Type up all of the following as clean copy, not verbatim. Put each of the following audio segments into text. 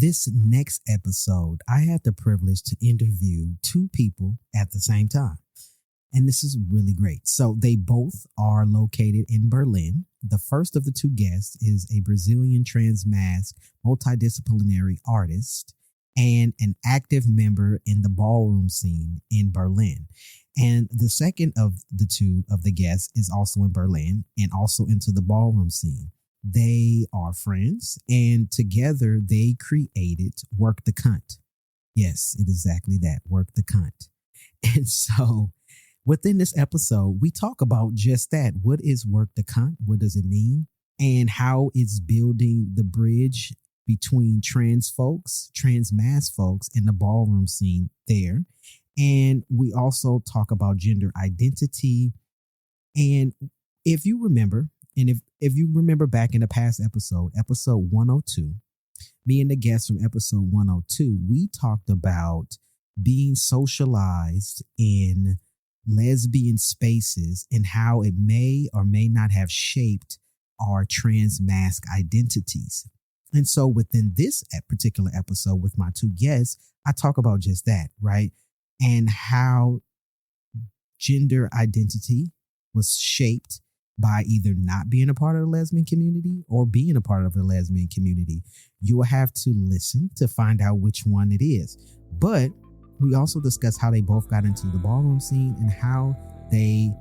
This next episode, I had the privilege to interview two people at the same time. And this is really great. So they both are located in Berlin. The first of the two guests is a Brazilian transmasc multidisciplinary artist and an active member in the ballroom scene in Berlin. And the second of the two of the guests is also in Berlin and also into the ballroom scene. They are friends, and together they created Work the Cunt. Yes, it is exactly that, Work the Cunt. And so within this episode, we talk about just that. What is Work the Cunt? What does it mean? And how it's building the bridge between trans folks, transmasc folks, and the ballroom scene there. And we also talk about gender identity. And if you remember, and if you remember back in the past episode 102, me and the guest from episode 102, we talked about being socialized in lesbian spaces and how it may or may not have shaped our transmasc identities. And so within this particular episode with my two guests, I talk about just that, right? And how gender identity was shaped by either not being a part of the lesbian community or being a part of the lesbian community. You will have to listen to find out which one it is. But we also discuss how they both got into the ballroom scene and how they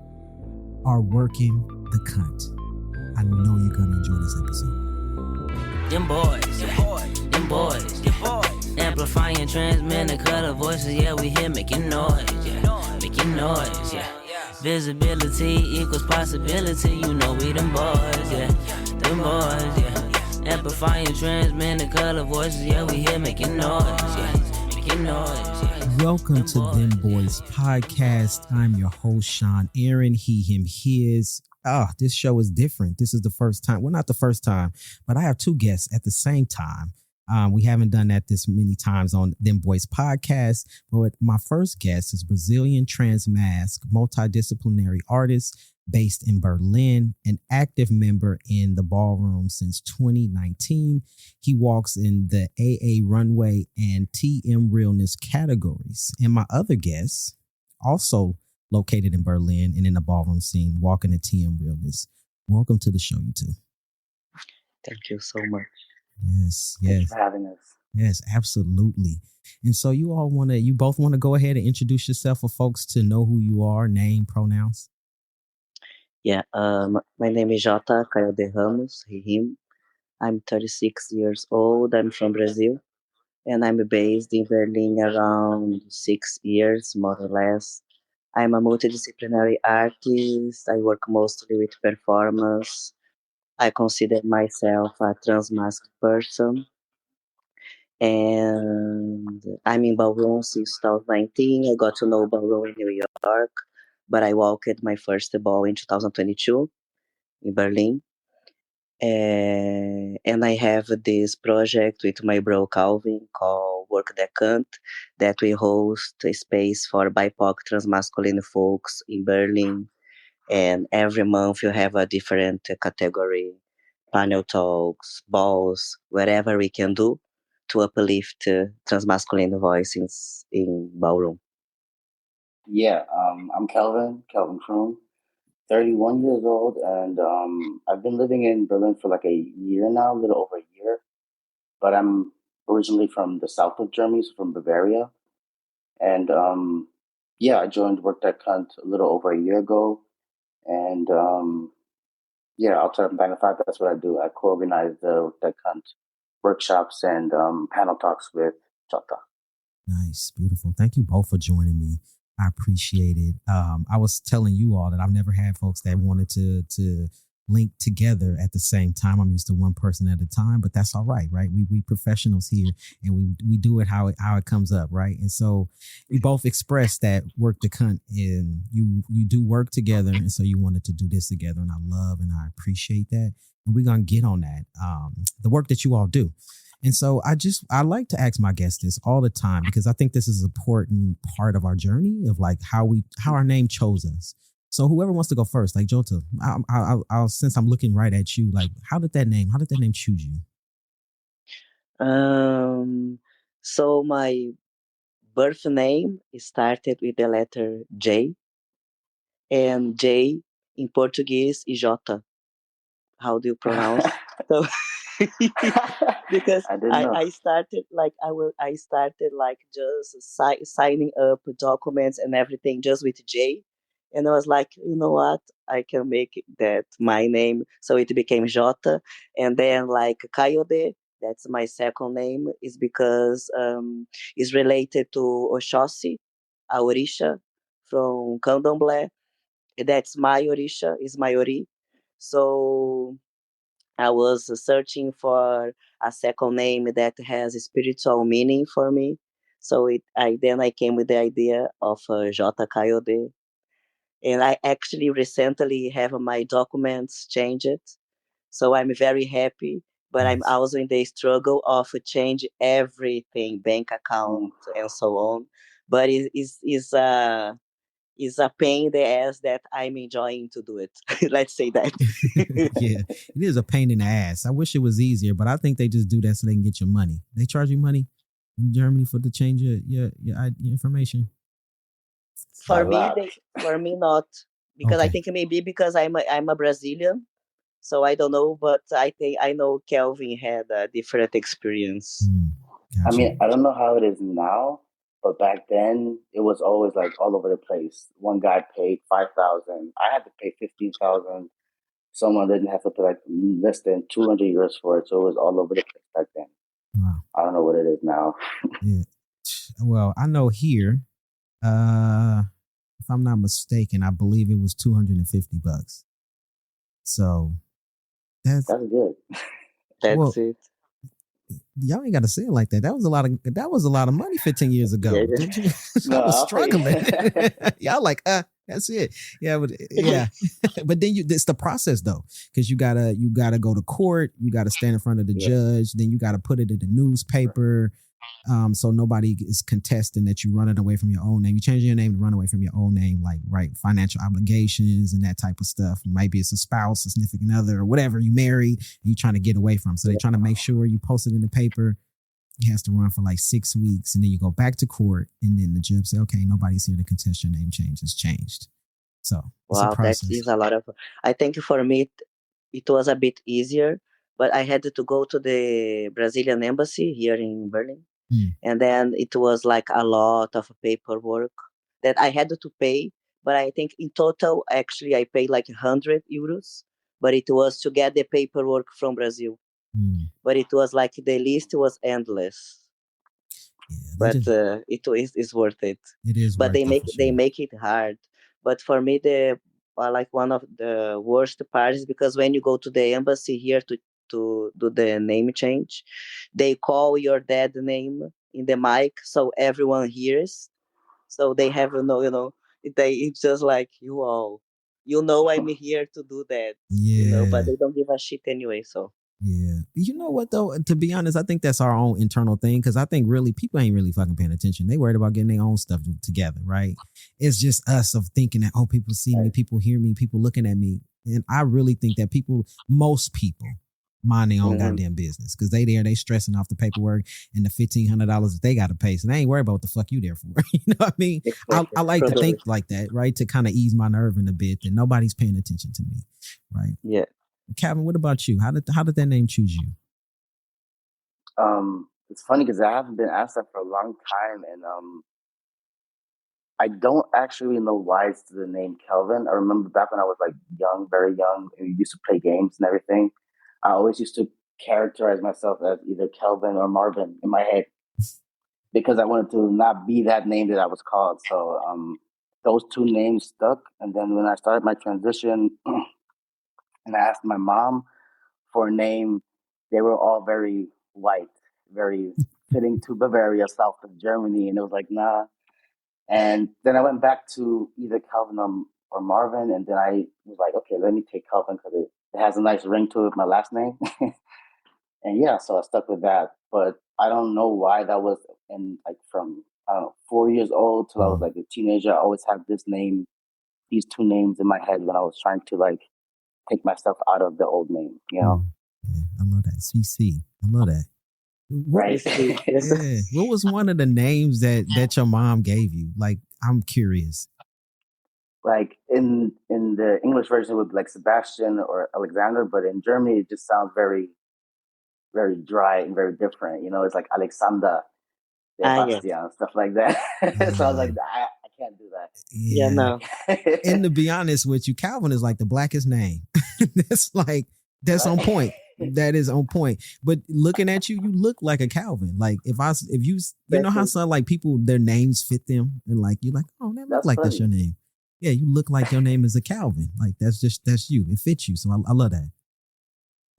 are working the cunt. I know you're going to enjoy this episode. Dem Bois, Dem Bois, amplifying trans men and color voices, yeah, we here making noise, yeah, making noise, yeah. Visibility equals possibility, you know we them boys, yeah, them boys, yeah. Amplifying trans men and color voices, yeah, we here making noise, yeah, making noise, yeah. Welcome to Dem Bois Podcast. I'm your host, Sean Aaron, he, him, his. This show is different. This is the first time. Well, not the first time, but I have two guests at the same time. We haven't done that this many times on Dem Bois Podcast, but my first guest is Brazilian transmasc multidisciplinary artist based in Berlin, an active member in the ballroom since 2019. He walks in the AA Runway and TM Realness categories. And my other guest, also located in Berlin and in the ballroom scene, walking the TM Realness. Welcome to the show, you two. Thank you so much. Yes. Thanks for having us. Yes, absolutely. And so you both want to go ahead and introduce yourself for folks to know who you are, name, pronouns? Yeah, my name is Jota Kayodê Ramos, he, him. I'm 36 years old. I'm from Brazil, and I'm based in Berlin around 6 years, more or less. I'm a multidisciplinary artist. I work mostly with performance. I consider myself a transmasculine person. And I'm in Ballroom since 2019. I got to know Ballroom in New York, but I walked my first ball in 2022 in Berlin. And I have this project with my bro Calvin called Workdatcxnt that we host a space for BIPOC transmasculine folks in Berlin. And every month you have a different category, panel talks, balls, whatever we can do to uplift transmasculine voices in Ballroom. Yeah, I'm Calvin Kroon, 31 years old, and I've been living in Berlin for like a year now, a little over a year. But I'm originally from the south of Germany, so from Bavaria. And I joined Workdatcxnt a little over a year ago. And I'll try to magnify. That's what I do. I co-organize the Workdatcxnt workshops and panel talks with Jota. Nice, beautiful. Thank you both for joining me. I appreciate it. I was telling you all that I've never had folks that wanted to link together at the same time. I'm used to one person at a time, but that's all right, right? We professionals here, and we do it how it comes up, right? And so we both expressed that Work the Cunt, and you do work together, and so you wanted to do this together, and I love and I appreciate that, and we're gonna get on that, the work that you all do. And so I like to ask my guests this all the time because I think this is an important part of our journey of like how our name chose us. So whoever wants to go first, like Jota, I'll since I'm looking right at you, like how did that name choose you? So my birth name started with the letter J, and J in Portuguese is Jota. How do you pronounce? So because I didn't know. I started like just signing up documents and everything just with J, and I was like, you know what, I can make that my name, so it became Jota, and then like Kayodê, that's my second name, is because it's related to Oxóssi, a Orisha from Candomblé. That's my Orisha, is my Ori. So I was searching for a second name that has a spiritual meaning for me. So I came with the idea of Jota Kayodê, and I actually recently have my documents changed. So I'm very happy, but I'm Nice. also in the struggle of change everything, bank account and so on. But it's a pain in the ass that I'm enjoying to do it. Let's say that. Yeah, it is a pain in the ass. I wish it was easier, but I think they just do that so they can get your money. They charge you money in Germany for the change your information. For A me, lot. for me not, because I Okay. think maybe because I'm a Brazilian, so I don't know. But I think I know Calvin had a different experience. I Gotcha. mean, I don't know how it is now, but back then it was always like all over the place. One guy paid 5,000. I had to pay 15,000. Someone didn't have to pay like less than 200 euros for it, so it was all over the place back then. Wow. I don't know what it is now. Yeah. Well, I know here, if I'm not mistaken, I believe it was $250. So that's That's good. well, That's it. y'all ain't got to say it like that. That was a lot of money 15 years Yeah. ago. Did you? I No, was I'll pay. struggling. Y'all like, that's it. Yeah, but yeah. But then it's the process though, because you gotta go to court, you gotta stand in front of the Yeah. judge, then you gotta put it in the newspaper. So nobody is contesting that you running away from your own name. You change your name to run away from your own name, like right, financial obligations and that type of stuff. Maybe it's a spouse, a significant other, or whatever you married, and you trying to get away from. So they're trying to make sure you post it in the paper. It has to run for like 6 weeks, and then you go back to court, and then the judge say, "Okay, nobody's here to contest your name change. It's changed." So it's a Wow, that process. is a lot of. I think for me it was a bit easier, but I had to go to the Brazilian embassy here in Berlin. And then it was like a lot of paperwork that I had to pay. But I think in total, actually, I paid like 100 euros. But it was to get the paperwork from Brazil. But it was like the list was endless. Yeah, But it is worth it. it is But worth it. For they sure. make it hard. But for me, the like one of the worst parts is because when you go to the embassy here to do the name change, they call your dad name in the mic so everyone hears. So they have it's just like you all, I'm here to do that, but Yeah. they don't give a shit anyway. So Yeah. You know what though? To be honest, I think that's our own internal thing because I think really people ain't really fucking paying attention. They worried about getting their own stuff together, right? It's just us of thinking that, oh, people see me, people hear me, people looking at me. And I really think that most people mind their own goddamn business because they stressing off the paperwork and the $1,500 that they got to pay. So they ain't worried about what the fuck you there for. You know what I mean? I like to think like that, right? To kind of ease my nerve in a bit that nobody's paying attention to me, right? yeah. Calvin, what about you? How did that name choose you? It's funny because I haven't been asked that for a long time, and I don't actually know why it's the name Kelvin. I remember back when I was like young, very young, and we used to play games and everything. I always used to characterize myself as either Kelvin or Marvin in my head because I wanted to not be that name that I was called. So those two names stuck. And then when I started my transition and I asked my mom for a name, they were all very white, very fitting to Bavaria, south of Germany. And it was like, nah. And then I went back to either Calvin or Marvin. And then I was like, okay, let me take Calvin because it has a nice ring to it, my last name. And yeah, so I stuck with that. But I don't know why that was from, I don't know, 4 years old till I was like a teenager. I always had these two names in my head when I was trying to like take myself out of the old name, you know? Yeah, I love that. CC. I love that. Right. Yeah. What was one of the names that your mom gave you? Like, I'm curious. Like in the English version, it would be like Sebastian or Alexander, but in Germany, it just sounds very, very dry and very different. You know, it's like Alexander, Sebastian, stuff like that. So I was like, I can't do that. Yeah, no. And to be honest with you, Calvin is like the blackest name. That's on point. That is on point. But looking at you, you look like a Calvin. Like if you know how some like people, their names fit them, and like you're like, oh, that looks like that's your name. Yeah, you look like your name is a Calvin. Like that's you. It fits you. So I love that.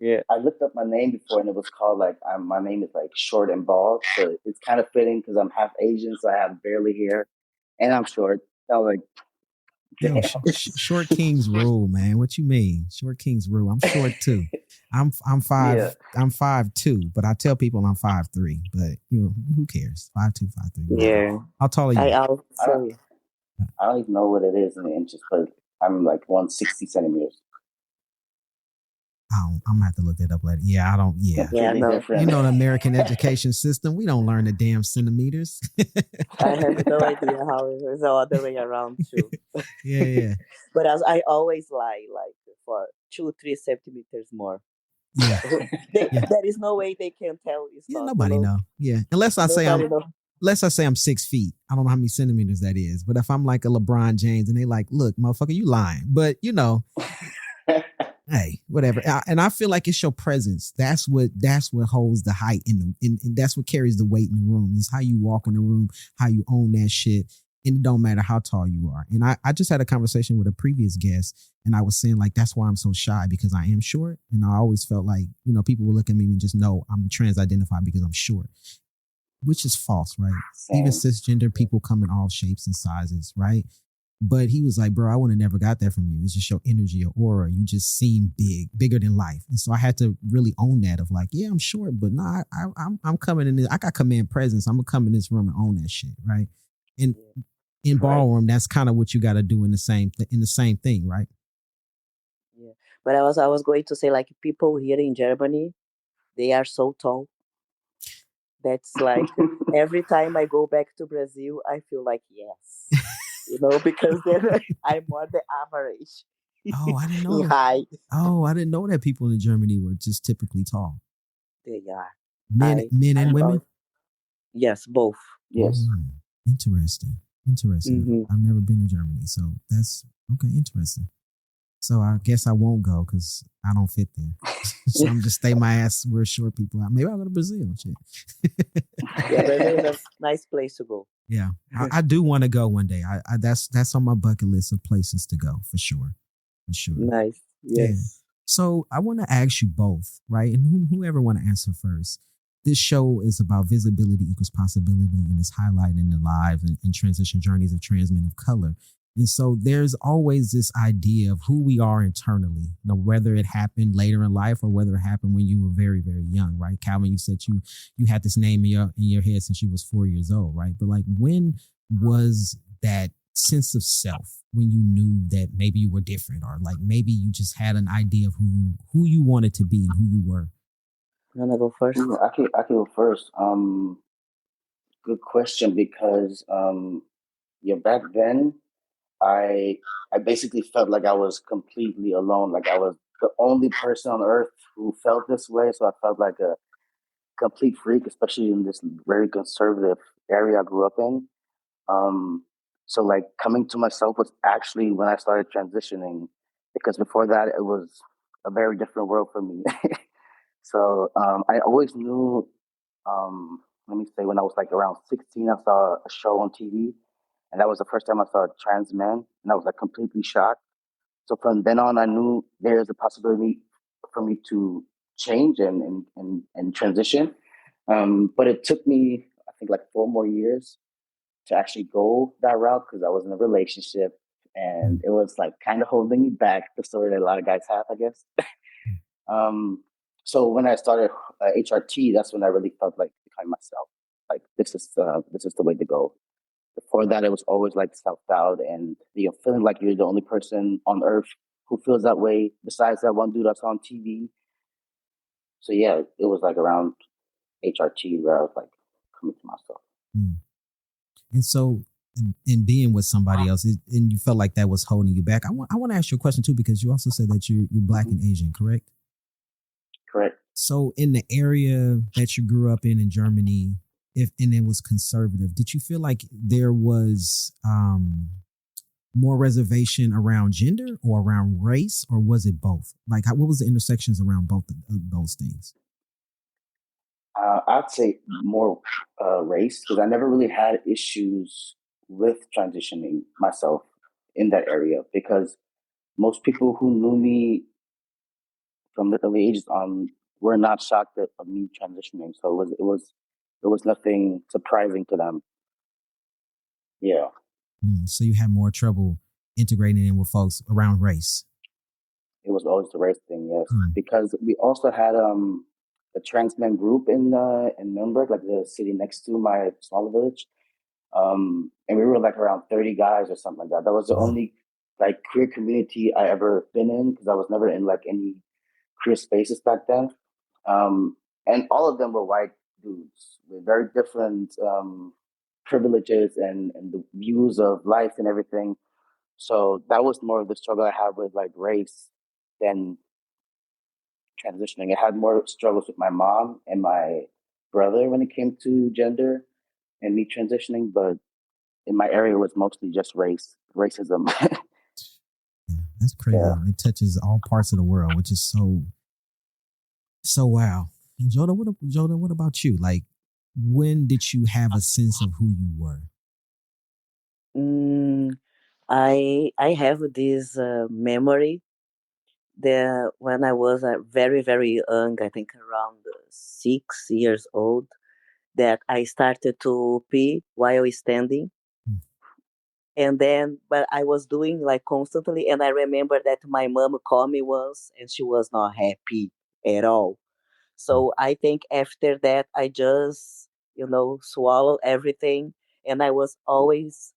Yeah, I looked up my name before, and it was called like my name is like short and bald, so it's kind of fitting because I'm half Asian, so I have barely hair, and I'm short. I was like, yo, short kings rule, man. What you mean? Short kings rule. I'm short too. I'm 5. Yeah. I'm 5'2", but I tell people I'm 5'3". But you know, who cares? 5'2", 5'3". Yeah. How tall are you? I don't even know what it is in the inches, but I'm like 160 centimeters. I'm gonna have to look that up later. Yeah, I don't. Yeah, no. You know the American education system. We don't learn the damn centimeters. I have no idea how it is the other way around too. Yeah. But as I always lie, like for 2-3 centimeters more. Yeah. There is no way they can tell. Nobody know. Yeah, unless I say I'm 6 feet. I don't know how many centimeters that is. But if I'm like a LeBron James and they like, look, motherfucker, you lying. But you know. Hey, whatever. And I feel like it's your presence. That's what holds the height and that's what carries the weight in the room. Is how you walk in the room, how you own that shit. And it don't matter how tall you are. And I just had a conversation with a previous guest and I was saying like, that's why I'm so shy because I am short. And I always felt like, you know, people will look at me and just know I'm trans-identified because I'm short, which is false, right? Even cisgender people come in all shapes and sizes, right? But he was like, bro, I would have never got that from you. It's just your energy, your aura. You just seem bigger than life. And so I had to really own that of like, yeah, I'm short, but no, I'm coming in this. I got command presence. I'm going to come in this room and own that shit, right? And in Ballroom, that's kind of what you got to do in the same thing, right? Yeah. But I was going to say like people here in Germany, they are so tall. That's like every time I go back to Brazil, I feel like, yes. You know, because then I'm more the average. Oh, I didn't know. Height. Oh, I didn't know that people in Germany were just typically tall. They are. Men and women? Yes, both. Yes. Interesting. Mm-hmm. I've never been to Germany, so that's okay. Interesting. So I guess I won't go because I don't fit there. So I'm just stay my ass where short people are. Maybe I'll go to Brazil. Shit. Yeah, Brazil is a nice place to go. Yeah, I do want to go one day. I that's on my bucket list of places to go for sure. Nice. Yes. Yeah. So I want to ask you both, right? And whoever want to answer first. This show is about visibility equals possibility, and it's highlighting the lives and transition journeys of trans men of color. And so there's always this idea of who we are internally, you know, whether it happened later in life or whether it happened when you were very, very young, right? Calvin, you said you had this name in your head since you was 4 years old, right? But like, when was that sense of self when you knew that maybe you were different, or like maybe you just had an idea of who you wanted to be and who you were? You wanna go first? I can go first. Good question, because back then I basically felt like I was completely alone. Like I was the only person on earth who felt this way. So I felt like a complete freak, especially in this very conservative area I grew up in. So like coming to myself was actually when I started transitioning, because before that it was a very different world for me. So I always knew, let me say, when I was like around 16, I saw a show on TV. And that was the first time I saw a trans man, and I was like completely shocked. So from then on, I knew there's a possibility for me to change and transition. But it took me, I think, like 4 more years to actually go that route, because I was in a relationship and it was like kind of holding me back, the story that a lot of guys have, I guess. So when I started HRT, that's when I really felt like becoming myself. Like this is the way to go. Before that, it was always like self-doubt and feeling like you're the only person on earth who feels that way, besides that one dude that's on TV. So yeah, it was like around HRT where I was like coming to myself. And so, in being with somebody else, and you felt like that was holding you back. I want to ask you a question too, because you also said that you're Black and Asian, correct? Correct. So, in the area that you grew up in Germany, and it was conservative, did you feel like there was more reservation around gender or around race, or was it both? Like, what was the intersections around both of those things? I'd say more race, because I never really had issues with transitioning myself in that area, because most people who knew me from the early ages on were not shocked of me transitioning. So it was nothing surprising to them. Yeah. So you had more trouble integrating in with folks around race. It was always the race thing, yes. Because we also had a trans men group in Nuremberg, like the city next to my smaller village. And we were like around 30 guys or something like that. That was the only like queer community I ever been in, because I was never in like any queer spaces back then. And all of them were white dudes with very different privileges and the views of life and everything. So that was more of the struggle I had with like race than transitioning. I had more struggles with my mom and my brother when it came to gender and me transitioning, but in my area it was mostly just racism. Yeah, that's crazy. Yeah. It touches all parts of the world, which is so wow. And Jota, what about you? Like, when did you have a sense of who you were? I have this memory that when I was very, very young, I think around 6 years old, that I started to pee while standing. And then, but I was doing like constantly. And I remember that my mom called me once and she was not happy at all. So I think after that, I just, swallowed everything. And I was always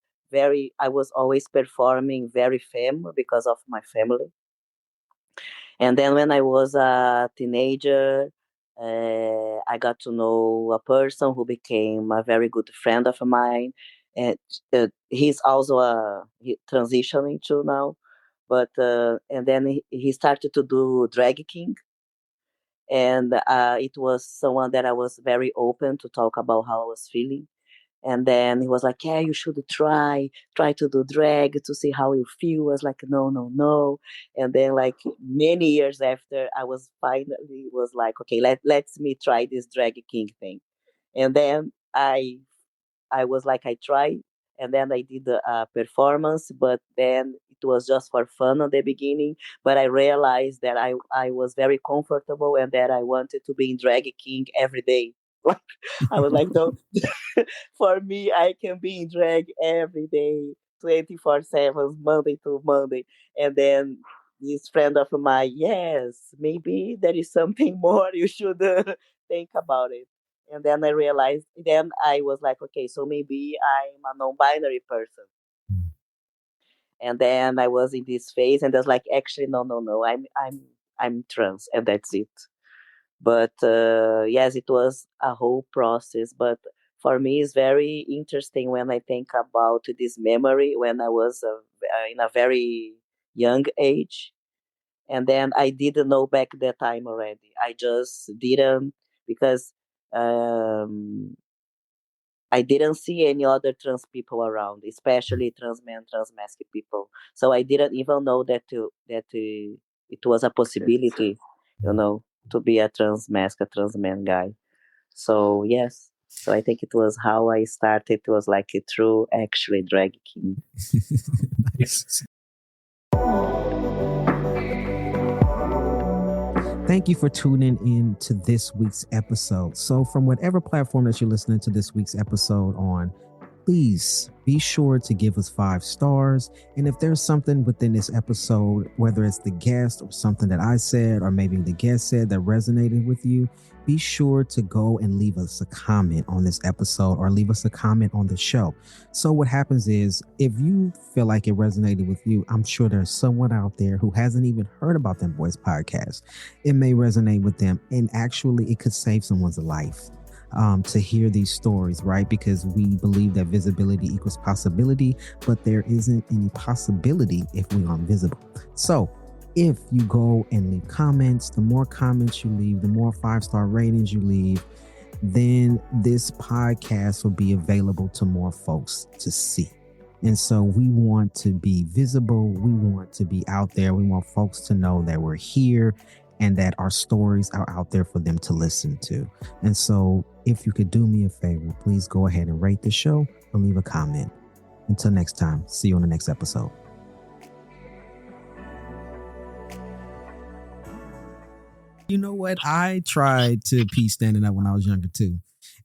performing very femme because of my family. And then when I was a teenager, I got to know a person who became a very good friend of mine. And he's also transitioning to now. But and then he started to do drag king. And it was someone that I was very open to talk about how I was feeling. And then he was like, yeah, you should try to do drag to see how you feel. I was like, no. And then like many years after, I was finally like, okay, let's me try this drag king thing. And then I was like, I tried, and then I did a performance, but then it was just for fun at the beginning. But I realized that I was very comfortable and that I wanted to be in drag king every day. Like I was like, no, for me, I can be in drag every day, 24/7, Monday to Monday. And then this friend of mine, yes, maybe there is something more you should think about it. And then I realized, then I was like, okay, so maybe I'm a non-binary person. And then I was in this phase, and I was like, actually, no, I'm trans, and that's it. But yes, it was a whole process. But for me, it's very interesting when I think about this memory when I was in a very young age. And then I didn't know back that time already. I just didn't, because I didn't see any other trans people around, especially trans men, trans masculine people. So I didn't even know that it was a possibility, to be a trans masculine, trans man guy. So yes. So I think it was how I started. It was like a true, actually, drag king. Nice. Thank you for tuning in to this week's episode. So from whatever platform that you're listening to this week's episode on, please be sure to give us 5 stars. And if there's something within this episode, whether it's the guest or something that I said, or maybe the guest said that resonated with you, be sure to go and leave us a comment on this episode or leave us a comment on the show. So what happens is, if you feel like it resonated with you, I'm sure there's someone out there who hasn't even heard about Dem Bois Podcast. It may resonate with them, and actually it could save someone's life. to hear these stories, right? Because we believe that visibility equals possibility, but there isn't any possibility if we aren't visible. So if you go and leave comments, the more comments you leave, the more 5-star ratings you leave, then this podcast will be available to more folks to see. And so we want to be visible. We want to be out there. We want folks to know that we're here and that our stories are out there for them to listen to. And so if you could do me a favor, please go ahead and rate the show or leave a comment. Until next time, see you on the next episode. You know what? I tried to pee standing up when I was younger too.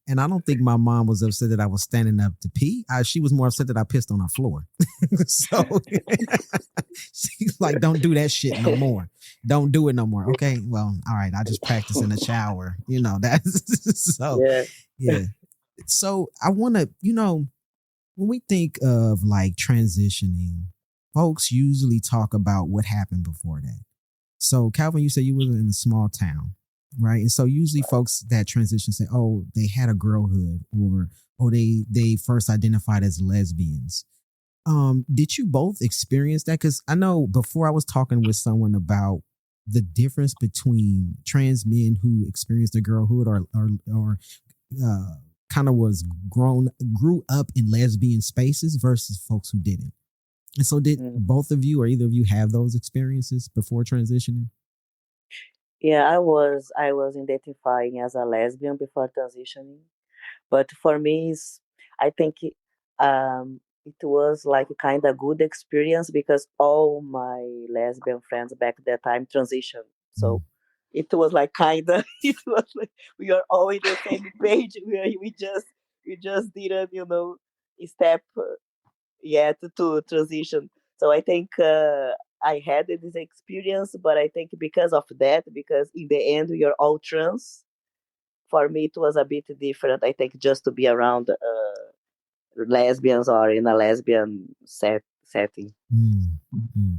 And I don't think my mom was upset that I was standing up to pee. She was more upset that I pissed on her floor. So she's like, don't do that shit no more. Don't do it no more. Okay, well, all right. I just practice in the shower. You know, that's so, yeah. So I want to, when we think of like transitioning, folks usually talk about what happened before that. So Calvin, you said you were in a small town. Right. And so usually folks that transition say, oh, they had a girlhood or they first identified as lesbians. Did you both experience that? Because I know before I was talking with someone about the difference between trans men who experienced a girlhood or kind of grew up in lesbian spaces versus folks who didn't. And so did both of you or either of you have those experiences before transitioning? Yeah, I was identifying as a lesbian before transitioning, but for me, I think it was like a kind of good experience because all my lesbian friends back at that time transitioned, so it was like kind of it was like we are all in the same page. We just didn't step yet to transition. So I think I had this experience, but I think because of that, because in the end we are all trans, for me it was a bit different. I think just to be around lesbians or in a lesbian setting. Mm-hmm.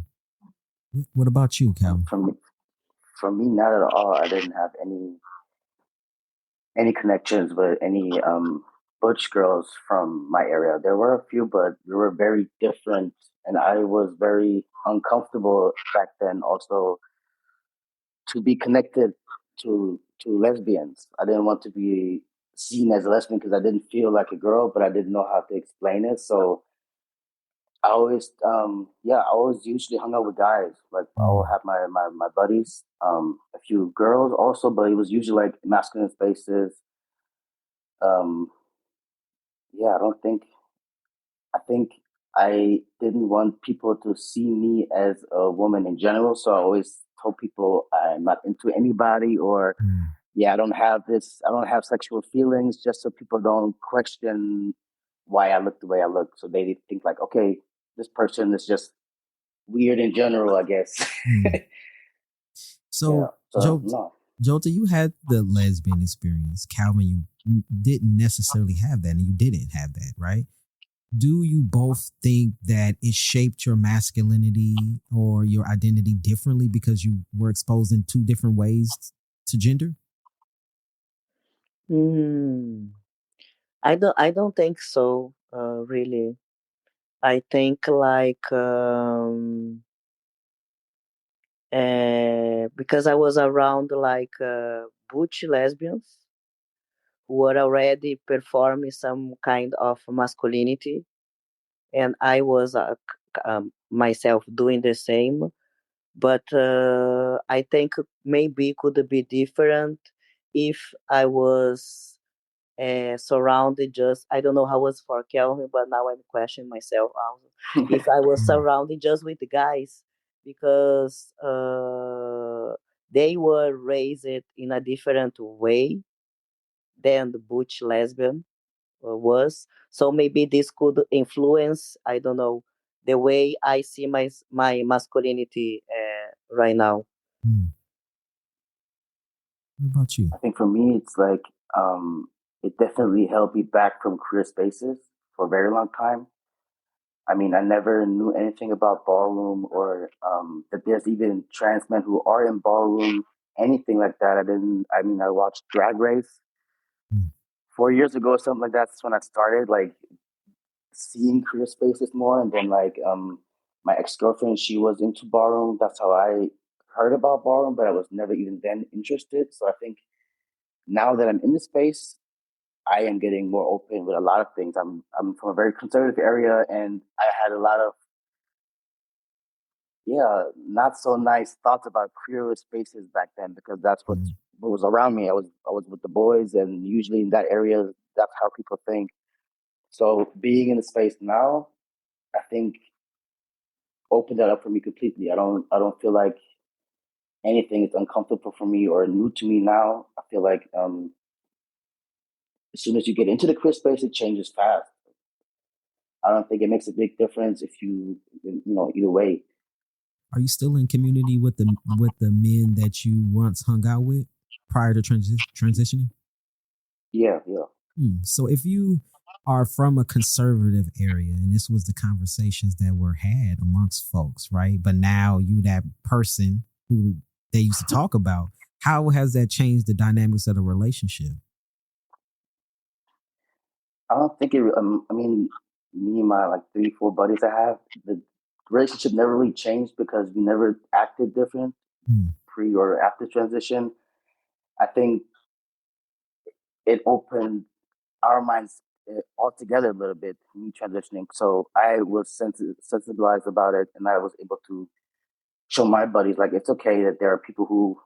What about you, Calvin? From me, not at all. I didn't have any connections with any butch girls from my area. There were a few, but they were very different, and I was very uncomfortable back then. Also, to be connected to lesbians, I didn't want to be seen as a lesbian because I didn't feel like a girl, but I didn't know how to explain it. So I always usually hung out with guys. Like I would have my buddies, a few girls also, but it was usually like masculine spaces. I think I didn't want people to see me as a woman in general. So I always told people I'm not into anybody or I don't have sexual feelings, just so people don't question why I look the way I look. So they think like, okay, this person is just weird in general, I guess. So Jota, you had the lesbian experience. Calvin, you didn't necessarily have that, and you didn't have that, right? Do you both think that it shaped your masculinity or your identity differently because you were exposed in two different ways to gender? I don't think so, really. I think like because I was around like butch lesbians who were already performing some kind of masculinity, and I was myself doing the same. But I think maybe it could be different if I was surrounded I don't know how it was for Kelvin, but now I'm questioning myself also. If I was surrounded just with the guys, because they were raised in a different way than the butch lesbian was. So maybe this could influence, I don't know, the way I see my masculinity right now. What about you? I think for me, it's like it definitely held me back from queer spaces for a very long time. I mean, I never knew anything about ballroom or that there's even trans men who are in ballroom, anything like that. I watched Drag Race, 4 years ago or something like that. That's when I started like seeing queer spaces more, and then like my ex-girlfriend, she was into Ballroom. That's how I heard about Ballroom, but I was never even then interested. So I think now that I'm in the space, I am getting more open with a lot of things. I'm from a very conservative area, and I had a lot of not so nice thoughts about queer spaces back then, because that's what was around me. I was with the boys, and usually in that area, that's how people think. So being in the space now, I think opened that up for me completely. I don't feel like anything is uncomfortable for me or new to me now. I feel like as soon as you get into the queer space, it changes fast. I don't think it makes a big difference if either way. Are you still in community with the men that you once hung out with prior to transitioning? Yeah. So if you are from a conservative area, and this was the conversations that were had amongst folks, right? But now you that person who they used to talk about, how has that changed the dynamics of the relationship? I don't think it. I mean, me and my like 3, 4 buddies I have, the relationship never really changed because we never acted different pre or after transition. I think it opened our minds altogether a little bit, me transitioning. So I was sensibilized about it, and I was able to show my buddies like it's okay that there are people who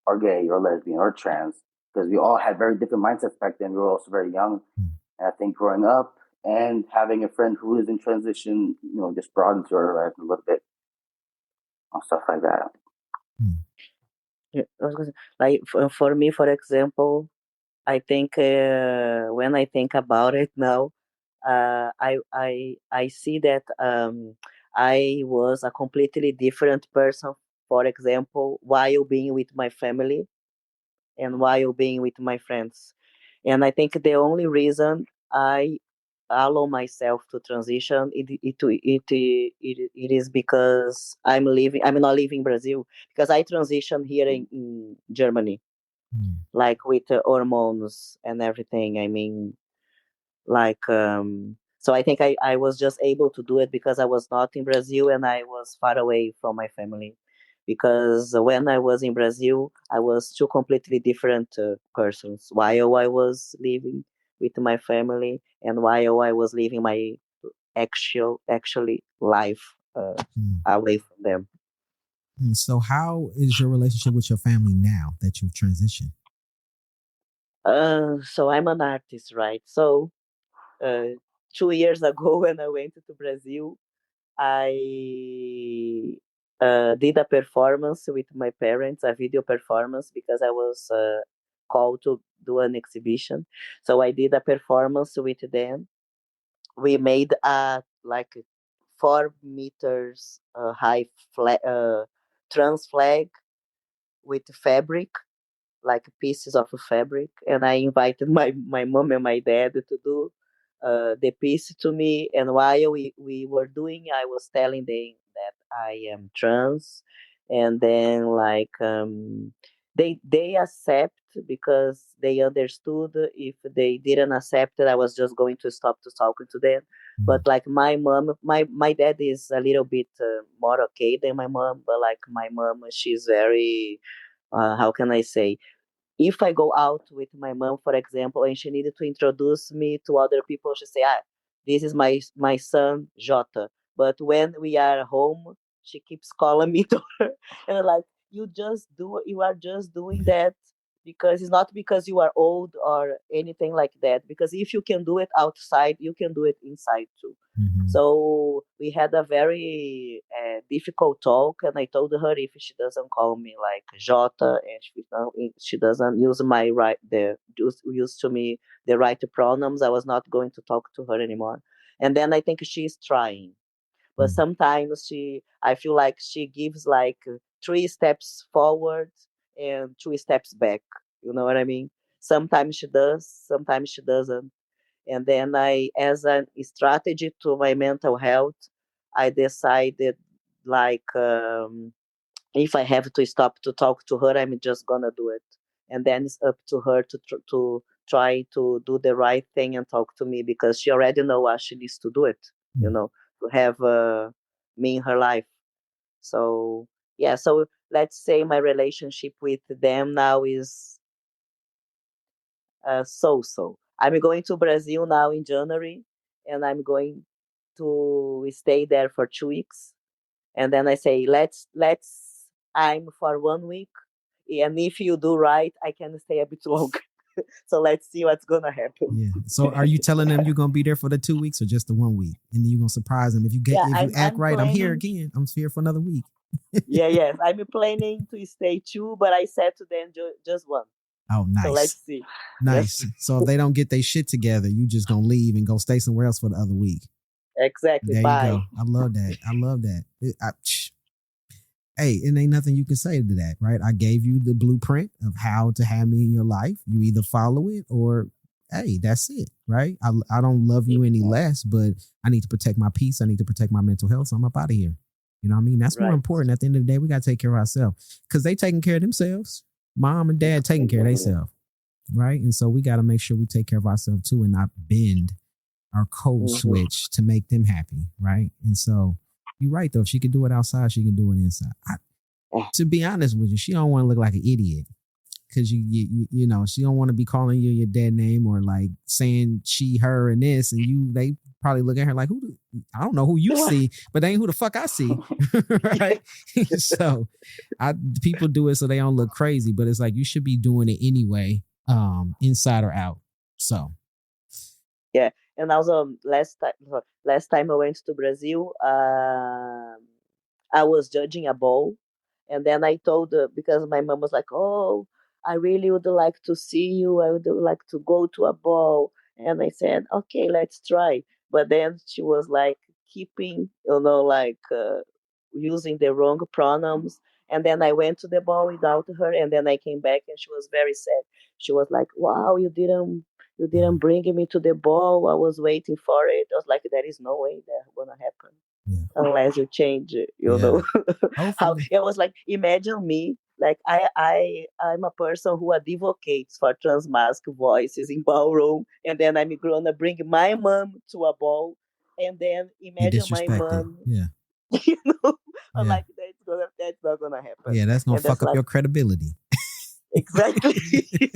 are gay or lesbian or trans, because we all had very different mindsets back then. We were also very young. And I think growing up and having a friend who is in transition, just broadens your horizon a little bit on stuff like that. Yeah, I was gonna say, like for me, for example, I think when I think about it now, I see that I was a completely different person. For example, while being with my family and while being with my friends, and I think the only reason I allow myself to transition it is because I'm not living in Brazil, because I transitioned here in Germany, like with the hormones and everything. I mean, like so I think I was just able to do it because I was not in Brazil and I was far away from my family, because when I was in Brazil I was two completely different persons while I was living with my family and while I was living my actually life away from them. So how is your relationship with your family now that you've transitioned? So I'm an artist, right? So uh, 2 years ago when I went to Brazil, I did a performance with my parents, a video performance, because I was called to do an exhibition. So I did a performance with them. We made a like 4 meters high trans flag with fabric, like pieces of fabric, and I invited my mom and my dad to do the piece to me. And while we were doing, I was telling them that I am trans, and then like they accept, because they understood. If they didn't accept it, I was just going to stop to talking to them. But like my mom, my dad is a little bit more okay than my mom, but like my mom, she's very how can I say, if I go out with my mom, for example, and she needed to introduce me to other people, she say, this is my son Jota. But when we are home, she keeps calling me to her, and I'm like, you are just doing that because it's not because you are old or anything like that. Because if you can do it outside, you can do it inside too. So we had a very difficult talk, and I told her if she doesn't call me like Jota, and she doesn't use my right use to me the right pronouns, I was not going to talk to her anymore. And then I think she's trying, but sometimes I feel like she gives like 3 steps forward and 2 steps back. You know what I mean? Sometimes she does, sometimes she doesn't. And then as a strategy to my mental health, I decided like if I have to stop to talk to her, I'm just gonna do it. And then it's up to her try to do the right thing and talk to me, because she already know what she needs to do it, to have me in her life. So yeah, so let's say my relationship with them now is so. I'm going to Brazil now in January, and I'm going to stay there for 2 weeks. And then I say, I'm for 1 week. And if you do right, I can stay a bit longer. So let's see what's going to happen. Yeah. So are you telling them you're going to be there for the 2 weeks or just the 1 week? And then you're going to surprise them. If you act right, planning, I'm here again. I'm here for another week. Yes. I'm planning to stay 2, but I said to them just 1. Oh, nice. So let's see. Nice. Yes. So if they don't get their shit together, you just going to leave and go stay somewhere else for the other week. Exactly. There Bye. you go. I love that. Hey, it ain't nothing you can say to that, right? I gave you the blueprint of how to have me in your life. You either follow it or, hey, that's it, right? I don't love you any less, but I need to protect my peace. I need to protect my mental health. So I'm up out of here. You know what I mean? That's more important. At the end of the day, we got to take care of ourselves because they taking care of themselves. Mom and dad taking care of themselves, right? And so we got to make sure we take care of ourselves too and not bend our code switch to make them happy, right? And so you're right, though. If she could do it outside, she can do it inside. To be honest with you, she don't want to look like an idiot because you know, she don't want to be calling you your dead name or like saying she, her, and this, and they probably look at her like, I don't know who you see, but they ain't who the fuck I see, right? So people do it so they don't look crazy, but it's like you should be doing it anyway, inside or out. So yeah. And also last time I went to Brazil, I was judging a ball, and then I told her, because my mom was like, "Oh, I really would like to see you. I would like to go to a ball." And I said, "Okay, let's try." But then she was like keeping, using the wrong pronouns. And then I went to the ball without her, and then I came back, and she was very sad. She was like, "Wow, you didn't bring me to the ball. I was waiting for it." I was like, there is no way that's gonna happen unless you change it, you know. How it was like, imagine me, like I'm a person who advocates for transmasculine voices in ballroom, and then I'm gonna bring my mom to a ball, and then imagine my mom. You know, I'm like, that's not gonna happen. Yeah, that's gonna fuck up your credibility. Exactly.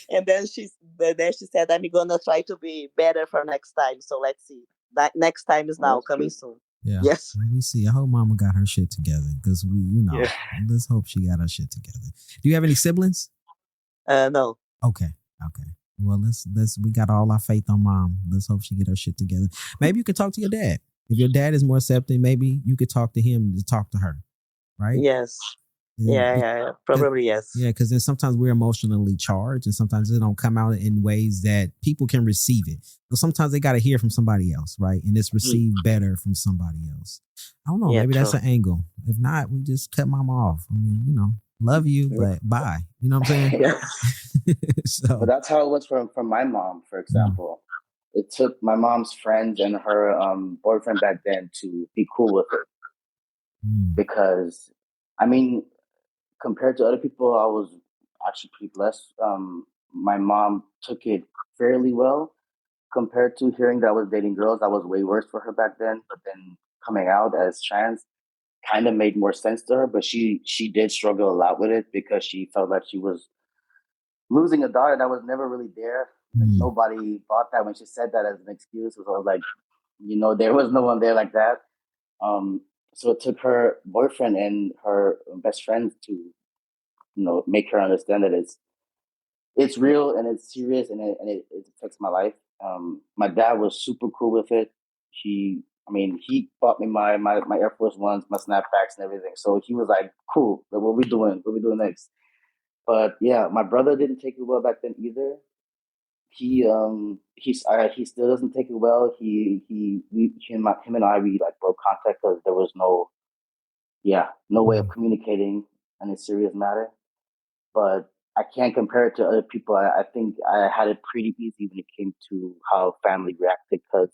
And then she said, I'm gonna try to be better for next time. So let's see. That next time is now coming soon. Yeah. Yes. Let me see. I hope Mama got her shit together because let's hope she got her shit together. Do you have any siblings? No. Okay. Well, we got all our faith on Mom. Let's hope she get her shit together. Maybe you could talk to your dad. If your dad is more accepting, maybe you could talk to him to talk to her. Right? Yes. Yeah, probably yes. Yeah, because then sometimes we're emotionally charged and sometimes it don't come out in ways that people can receive it. So sometimes they got to hear from somebody else, right? And it's received better from somebody else. I don't know. Maybe that's an angle. If not, we just cut Mama off. I mean, love you, but bye. You know what I'm saying? So, but that's how it was from my mom, for example. It took my mom's friends and her boyfriend back then to be cool with it. Because, I mean, compared to other people, I was actually pretty blessed. My mom took it fairly well. Compared to hearing that I was dating girls, that was way worse for her back then. But then coming out as trans kind of made more sense to her. But she did struggle a lot with it because she felt like she was losing a daughter that was never really there. Nobody bought that when she said that as an excuse. So I was like, there was no one there like that. So it took her boyfriend and her best friend to, make her understand that it's real and it's serious and it affects my life. My dad was super cool with it. He bought me my Air Force Ones, my snapbacks and everything. So he was like, cool, what we doing? What we doing next? But yeah, my brother didn't take it well back then either. He still doesn't take it well. Him and I, we like broke contact because there was no way of communicating on a serious matter. But I can't compare it to other people. I think I had it pretty easy when it came to how family reacted because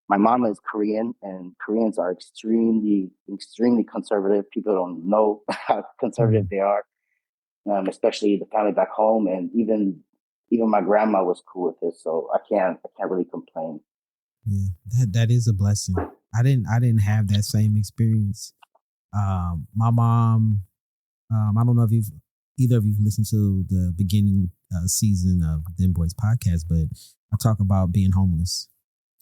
my mom is Korean and Koreans are extremely, extremely conservative. People don't know how conservative they are, especially the family back home. And even even my grandma was cool with it. So I can't really complain. Yeah, that is a blessing. I didn't have that same experience. My mom, I don't know if either of you've listened to the beginning season of Dem Bois Podcast, but I talk about being homeless.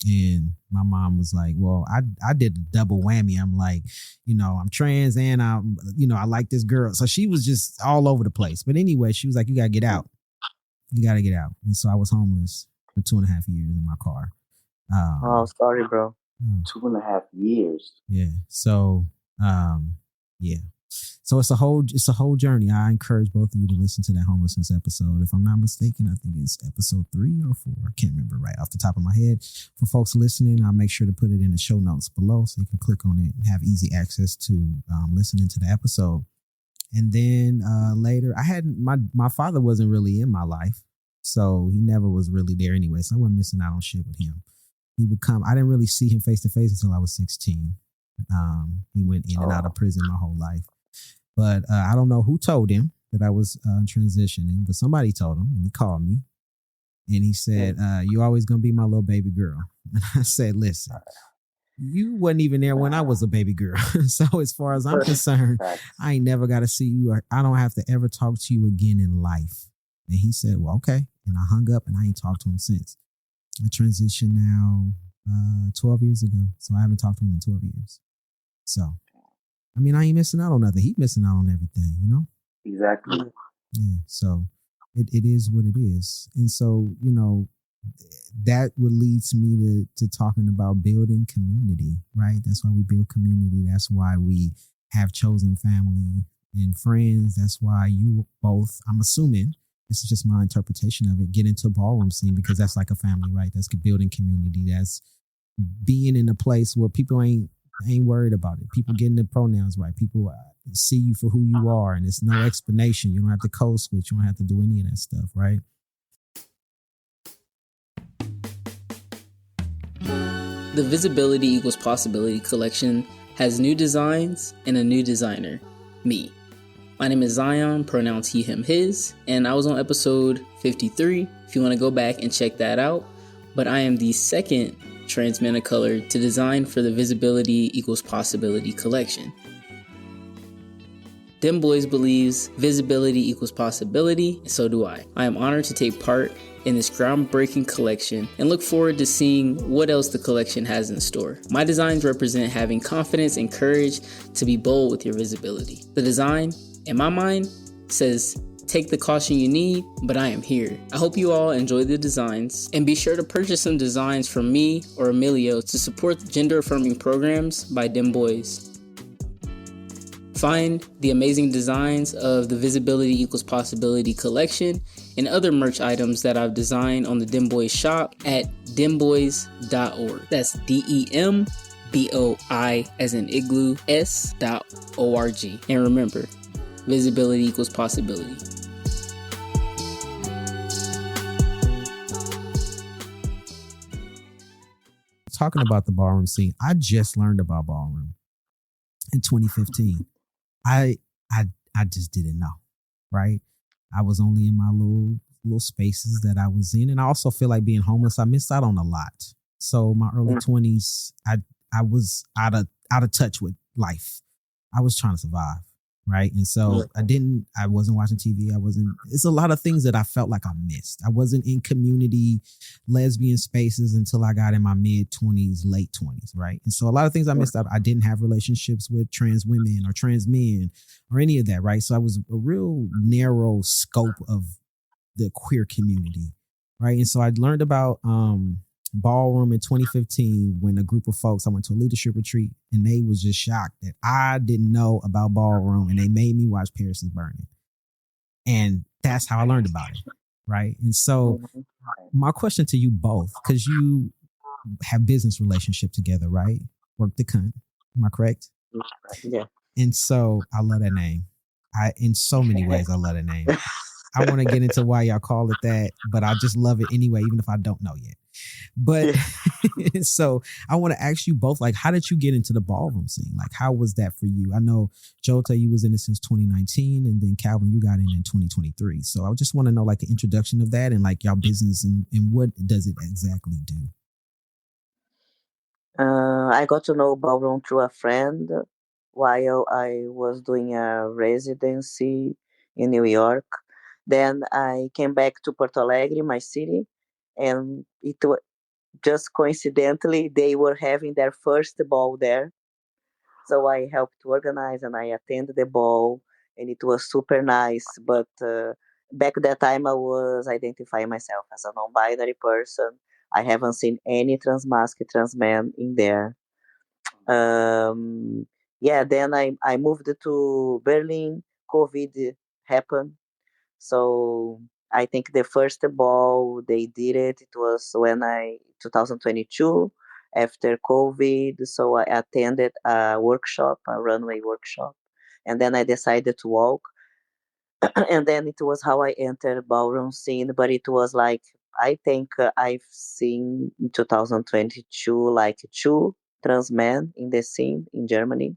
And my mom was like, well, I did a double whammy. I'm like, I'm trans and I'm, I like this girl. So she was just all over the place. But anyway, she was like, you got to get out. You got to get out. And so I was homeless for 2.5 years in my car. Oh, sorry, bro. 2.5 years. Yeah. So, yeah. So it's a whole journey. I encourage both of you to listen to that homelessness episode. If I'm not mistaken, I think it's episode 3 or 4. I can't remember right off the top of my head. For folks listening, I'll make sure to put it in the show notes below so you can click on it and have easy access to listening to the episode. And then later, I had my father wasn't really in my life, so he never was really there anyway. So I wasn't missing out on shit with him. He would come. I didn't really see him face to face until I was 16. He went in and out of prison my whole life. But I don't know who told him that I was transitioning, but somebody told him, and he called me. And he said, you're always going to be my little baby girl. And I said, listen, you wasn't even there when I was a baby girl. So as far as I'm concerned, I ain't never got to see you. Or I don't have to ever talk to you again in life. And he said, well, okay. And I hung up and I ain't talked to him since. I transitioned now 12 years ago. So I haven't talked to him in 12 years. So, I mean, I ain't missing out on nothing. He's missing out on everything, Exactly. Yeah. So it is what it is. And so, that would leads me to talking about building community, right? That's why we build community. That's why we have chosen family and friends. That's why you both, I'm assuming, this is just my interpretation of it, get into a ballroom scene because that's like a family, right? That's building community. That's being in a place where people ain't worried about it. People getting their pronouns right. People see you for who you are, and it's no explanation. You don't have to code switch. You don't have to do any of that stuff, right? The Visibility Equals Possibility collection has new designs and a new designer, me. My name is Zion, pronouns he, him, his, and I was on episode 53 if you want to go back and check that out. But I am the second trans man of color to design for the Visibility Equals Possibility collection. Dem Bois believes visibility equals possibility, and so do I. I am honored to take part in this groundbreaking collection and look forward to seeing what else the collection has in store. My designs represent having confidence and courage to be bold with your visibility. The design, in my mind, says take the caution you need, but I am here. I hope you all enjoy the designs, and be sure to purchase some designs from me or Emilio to support the gender-affirming programs by Dem Bois. Find the amazing designs of the Visibility Equals Possibility collection and other merch items that I've designed on the Dem Bois shop at dembois.org. That's DEMBOI as in igloo s.org. And remember, visibility equals possibility. Talking about the ballroom scene, I just learned about ballroom in 2015. I just didn't know, right? I was only in my little spaces that I was in. And I also feel like being homeless, I missed out on a lot. So my early 20s, I was out of touch with life. I was trying to survive, right? And so I wasn't watching TV. It's a lot of things that I felt like I missed. I wasn't in community lesbian spaces until I got in my mid 20s, late 20s, right? And so a lot of things I missed out. I didn't have relationships with trans women or trans men or any of that, right? So I was a real narrow scope of the queer community, right? And so I learned about ballroom in 2015 when a group of folks, I went to a leadership retreat, and they was just shocked that I didn't know about ballroom, and they made me watch Paris is Burning. And that's how I learned about it, right? And so my question to you both, because you have business relationship together, right? Workdatcxnt, am I correct? Yeah. And so I love that name. In so many ways, I love that name. I want to get into why y'all call it that, but I just love it anyway, even if I don't know yet. But so I want to ask you both, like, how did you get into the ballroom scene? Like, how was that for you? I know, Jota, you was in it since 2019, and then Calvin, you got in 2023. So I just want to know, like, an introduction of that and like y'all business and what does it exactly do? I got to know ballroom through a friend while I was doing a residency in New York. Then I came back to Porto Alegre, my city, and it was just coincidentally they were having their first ball there. So I helped to organize and I attended the ball, and it was super nice. But back that time, I was identifying myself as a non-binary person. I haven't seen any trans man in there. Yeah, then I moved to Berlin. COVID happened. So I think the first ball they did it was when 2022 after COVID. So I attended a workshop, a runway workshop, and then I decided to walk. And then it was how I entered ballroom scene. But it was like I think I've seen in 2022 like two trans men in the scene in Germany,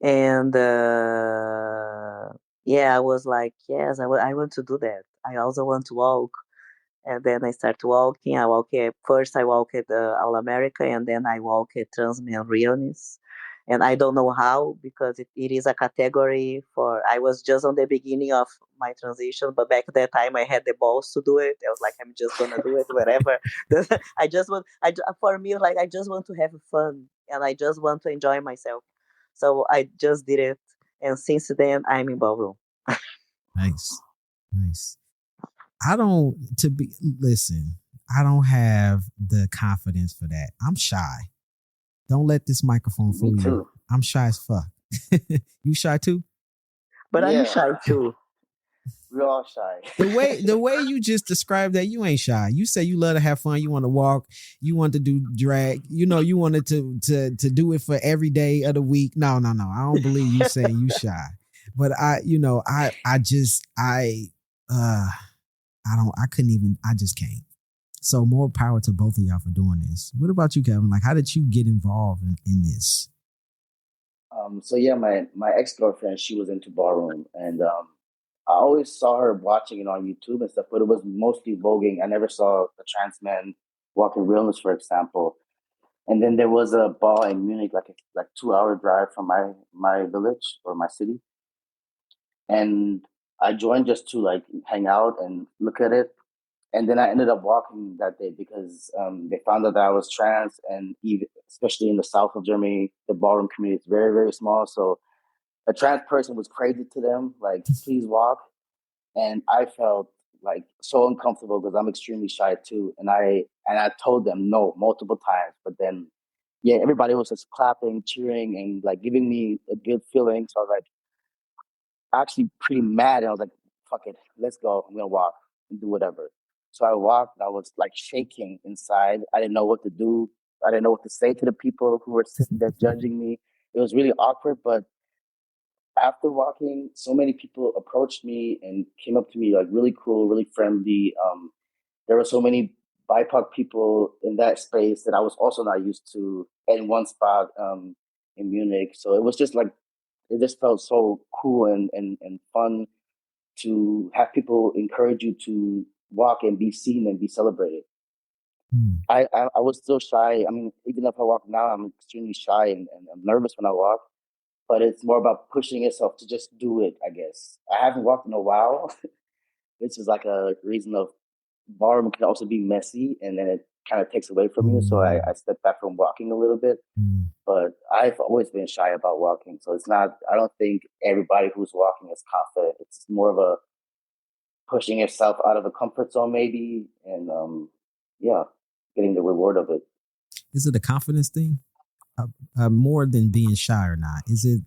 and yeah, I was like, yes, I want to do that. I also want to walk. And then I started walking. First I walked All America, and then I walked Transman Realness. And I don't know how, because it is a category for, I was just on the beginning of my transition, but back that time I had the balls to do it. I was like, I'm just going to do it wherever. For me, like, I just want to have fun and I just want to enjoy myself. So I just did it. And since then, I'm in ballroom. Nice. I don't have the confidence for that. I'm shy. Don't let this microphone fool you. I'm shy as fuck. You shy too? But yeah. I'm shy too. We're all shy. The way you just described that, you ain't shy. You say you love to have fun. You want to walk. You want to do drag. You know, you wanted to do it for every day of the week. No. I don't believe you saying you shy. But I just can't. So more power to both of y'all for doing this. What about you, Calvin? Like, how did you get involved in this? So yeah, my ex-girlfriend, she was into ballroom, and I always saw her watching it on YouTube and stuff, but it was mostly voguing. I never saw a trans man walking Realness, for example. And then there was a ball in Munich, like 2-hour drive from my village or my city. And I joined just to like hang out and look at it. And then I ended up walking that day because they found out that I was trans, and especially in the south of Germany, the ballroom community is very, very small. So a trans person was crazy to them, like, please walk. And I felt like so uncomfortable because I'm extremely shy too. And I told them no multiple times, but then, yeah, everybody was just clapping, cheering, and like giving me a good feeling. So I was like actually pretty mad. And I was like, fuck it, let's go. I'm going to walk and do whatever. So I walked. I was like shaking inside. I didn't know what to do. I didn't know what to say to the people who were sitting there judging me. It was really awkward, but after walking, so many people approached me and came up to me like really cool, really friendly. There were so many BIPOC people in that space that I was also not used to in one spot in Munich. So it was just like, it just felt so cool and fun to have people encourage you to walk and be seen and be celebrated. I was still shy. I mean, even if I walk now, I'm extremely shy and I'm nervous when I walk. But it's more about pushing yourself to just do it, I guess. I haven't walked in a while, which is like a reason of ballroom can also be messy, and then it kind of takes away from you. So I stepped back from walking a little bit. But I've always been shy about walking. So it's not, I don't think everybody who's walking is confident. It's more of a pushing yourself out of a comfort zone maybe, and getting the reward of it. Is it a confidence thing? More than being shy or not? Is it,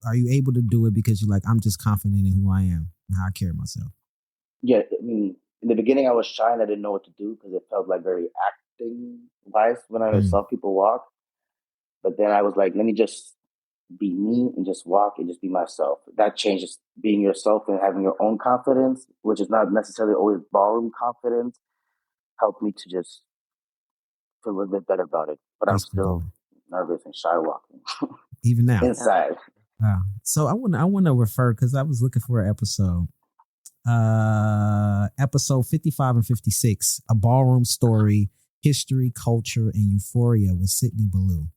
are you able to do it because you're like, I'm just confident in who I am and how I carry myself? Yeah, I mean, in the beginning I was shy and I didn't know what to do because it felt like very acting wise when I saw people walk. But then I was like, let me just be me and just walk and just be myself. That changes being yourself and having your own confidence, which is not necessarily always ballroom confidence. helped me to just feel a little bit better about it. But I'm still nervous and shy walking. Even now. Inside. So I want to refer, because I was looking for an episode. Episode 55 and 56, A Ballroom Story, History, Culture, and Euphoria with Sydney Ballou.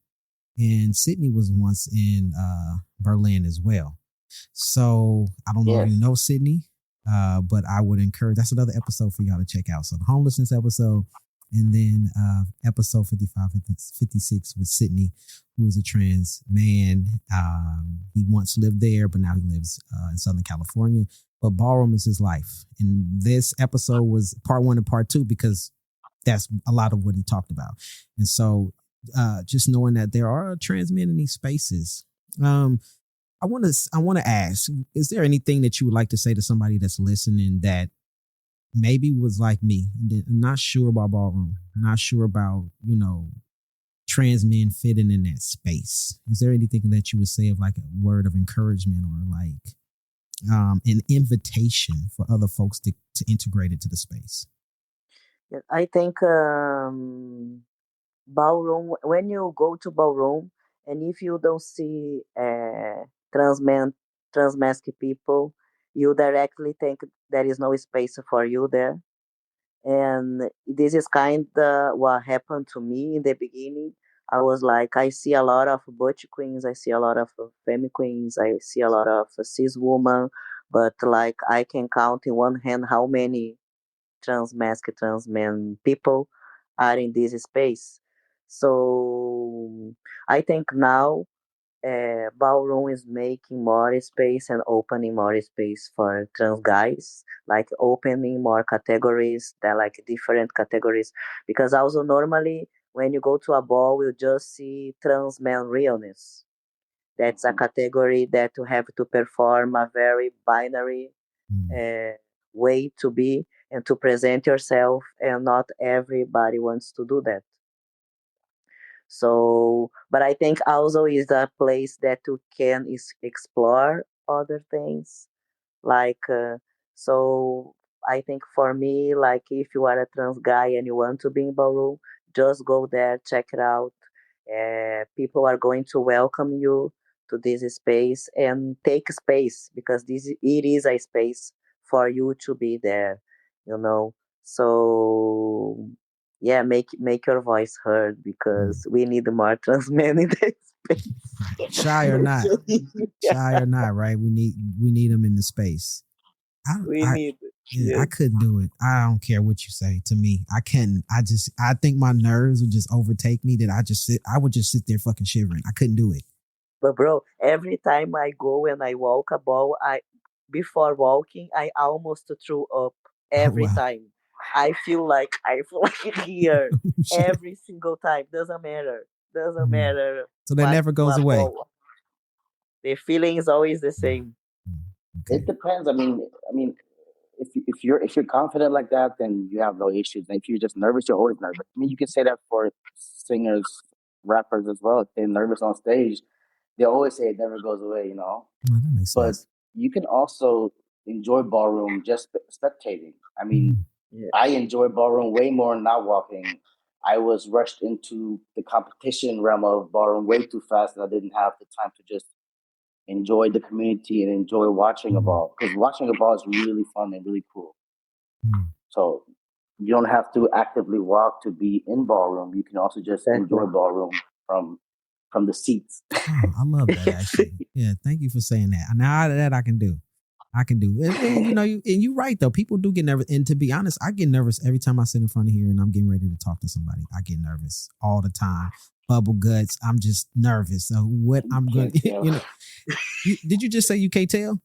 And Sydney was once in Berlin as well. So I don't know if you know Sydney, but I would encourage, that's another episode for y'all to check out. So the homelessness episode, and then episode 55 and 56 with Sydney, who is a trans man. He once lived there, but now he lives in Southern California. But Ballroom is his life. And this episode was part 1 and part 2 because that's a lot of what he talked about. And so just knowing that there are trans men in these spaces, I want to ask, is there anything that you would like to say to somebody that's listening that maybe was like me and not sure about Ballroom, not sure about, trans men fitting in that space? Is there anything that you would say of like a word of encouragement or like an invitation for other folks to integrate into the space? Yes, I think Ballroom, when you go to Ballroom, and if you don't see transmasculine people, you directly think there is no space for you there. And this is kind of what happened to me in the beginning. I was like, I see a lot of butch queens, I see a lot of femme queens, I see a lot of cis women, but like I can count in one hand how many trans men people are in this space. So I think now Ballroom is making more space and opening more space for trans guys, like opening more categories, that like different categories. Because also normally when you go to a ball, you just see trans men realness. That's a category that you have to perform a very binary way to be and to present yourself, and not everybody wants to do that. So, but I think also is a place that you can explore other things. Like, so I think for me, like if you are a trans guy and you want to be in Ballroom, just go there, check it out. People are going to welcome you to this space and take space, because it is a space for you to be there, So yeah, make your voice heard, because we need more trans men in this space. Shy or not, right? We need them in the space. I couldn't do it. I don't care what you say to me. I can't. I think my nerves would just overtake me. That I would just sit there fucking shivering. I couldn't do it. But bro, every time I go and I walk a ball, before walking, I almost threw up every time. I feel like here every single time. Doesn't matter. So that never goes away. Ball. The feeling is always the same. Okay. It depends. I mean, if you're confident like that, then you have no issues. And if you're just nervous, you're always nervous. I mean, you can say that for singers, rappers as well. If they're nervous on stage, they always say it never goes away. Oh, that makes sense. But you can also enjoy Ballroom just spectating. I mean, I enjoy Ballroom way more than not walking. I was rushed into the competition realm of Ballroom way too fast, and I didn't have the time to just enjoy the community and enjoy watching a ball. Because watching a ball is really fun and really cool. So you don't have to actively walk to be in Ballroom. You can also just enjoy Ballroom from the seats. Oh, I love that, actually. Yeah, thank you for saying that. Now that I can do. And you're right though. People do get nervous, and to be honest, I get nervous every time I sit in front of here and I'm getting ready to talk to somebody. I get nervous all the time. Bubble guts. I'm just nervous. So what I'm going to, did you just say you can't tell?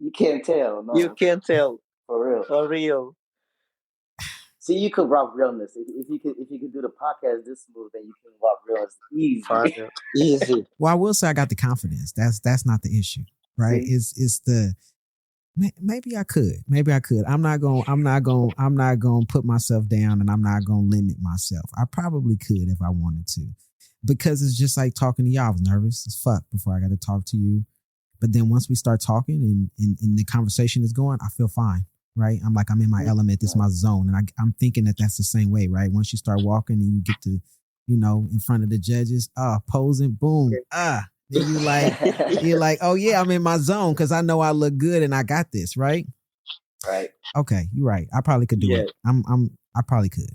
You can't tell. No. You can't tell. For real. See, you could rock Realness. If you could do the podcast this smooth, then you can rock Realness easy. Well, I will say I got the confidence. That's not the issue, right? See? It's the maybe I could. I'm not going put myself down, and I'm not going to limit myself. I probably could if I wanted to, because it's just like talking to y'all. I was nervous as fuck before I got to talk to you. But then once we start talking and the conversation is going, I feel fine. right? I'm in my element. This is my zone. And I'm thinking that that's the same way, right? Once you start walking and you get to, in front of the judges, posing, boom, then you're like, oh yeah, I'm in my zone because I know I look good and I got this, right? Right. Okay, you're right. I probably could do it. I probably could.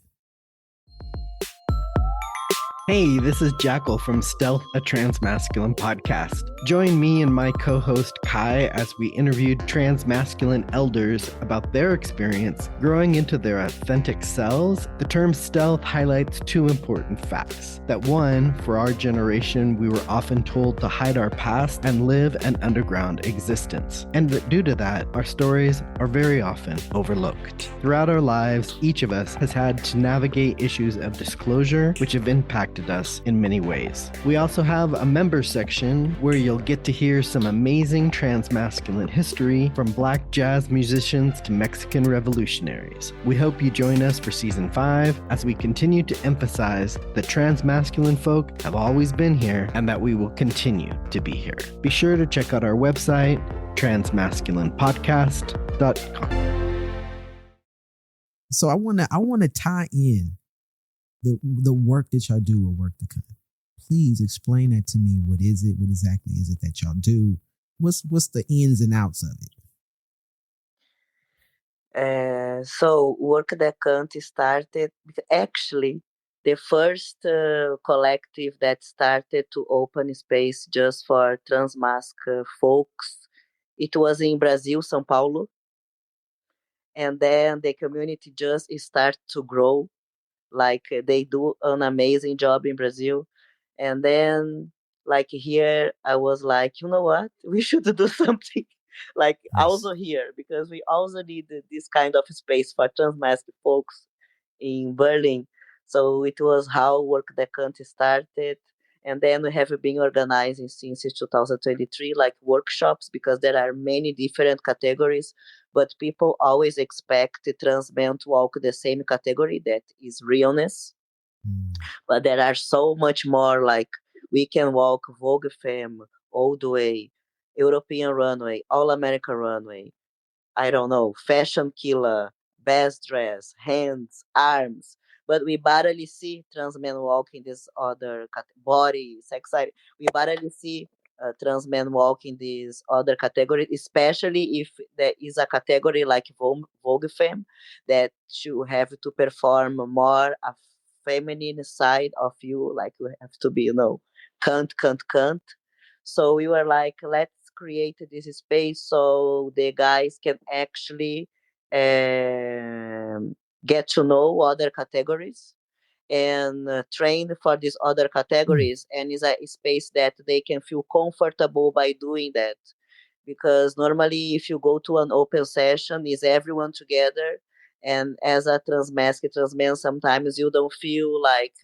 Hey, this is Jackal from Stealth, a Transmasculine podcast. Join me and my co-host Kai as we interviewed transmasculine elders about their experience growing into their authentic selves. The term stealth highlights two important facts. That one, for our generation, we were often told to hide our past and live an underground existence. And that due to that, our stories are very often overlooked. Throughout our lives, each of us has had to navigate issues of disclosure, which have impacted us in many ways. We also have a member section where you'll get to hear some amazing transmasculine history from Black jazz musicians to Mexican revolutionaries. We hope you join us for season 5 as we continue to emphasize that transmasculine folk have always been here and that we will continue to be here. Be sure to check out our website, transmasculinepodcast.com. So I want to tie in the work that y'all do with Work Dat Cunt. Please explain that to me. What is it? What exactly is it that y'all do? What's the ins and outs of it? So Work Dat Cunt started, actually, the first collective that started to open space just for transmasc folks. It was in Brazil, São Paulo. And then the community just started to grow. Like they do an amazing job in Brazil. And then like here, I was like, you know what? We should do something like also here, because we also need this kind of space for transmasc folks in Berlin. So it was how Work Dat Cunt started. And then we have been organizing since 2023, like workshops, because there are many different categories, but people always expect trans men to walk the same category, that is realness. But there are so much more, like we can walk Vogue Femme, Old Way, European Runway, All American Runway, I don't know, Fashion Killer, Best Dress, Hands, Arms. But we barely see trans men walking this other body, sex. We barely see trans men walking this other category, especially if there is a category like Vogue Femme that you have to perform more a feminine side of you, like you have to be, cunt. So we were like, let's create this space so the guys can actually get to know other categories and train for these other categories, and is a space that they can feel comfortable by doing that. Because normally if you go to an open session, is everyone together, and as a trans man, sometimes you don't feel like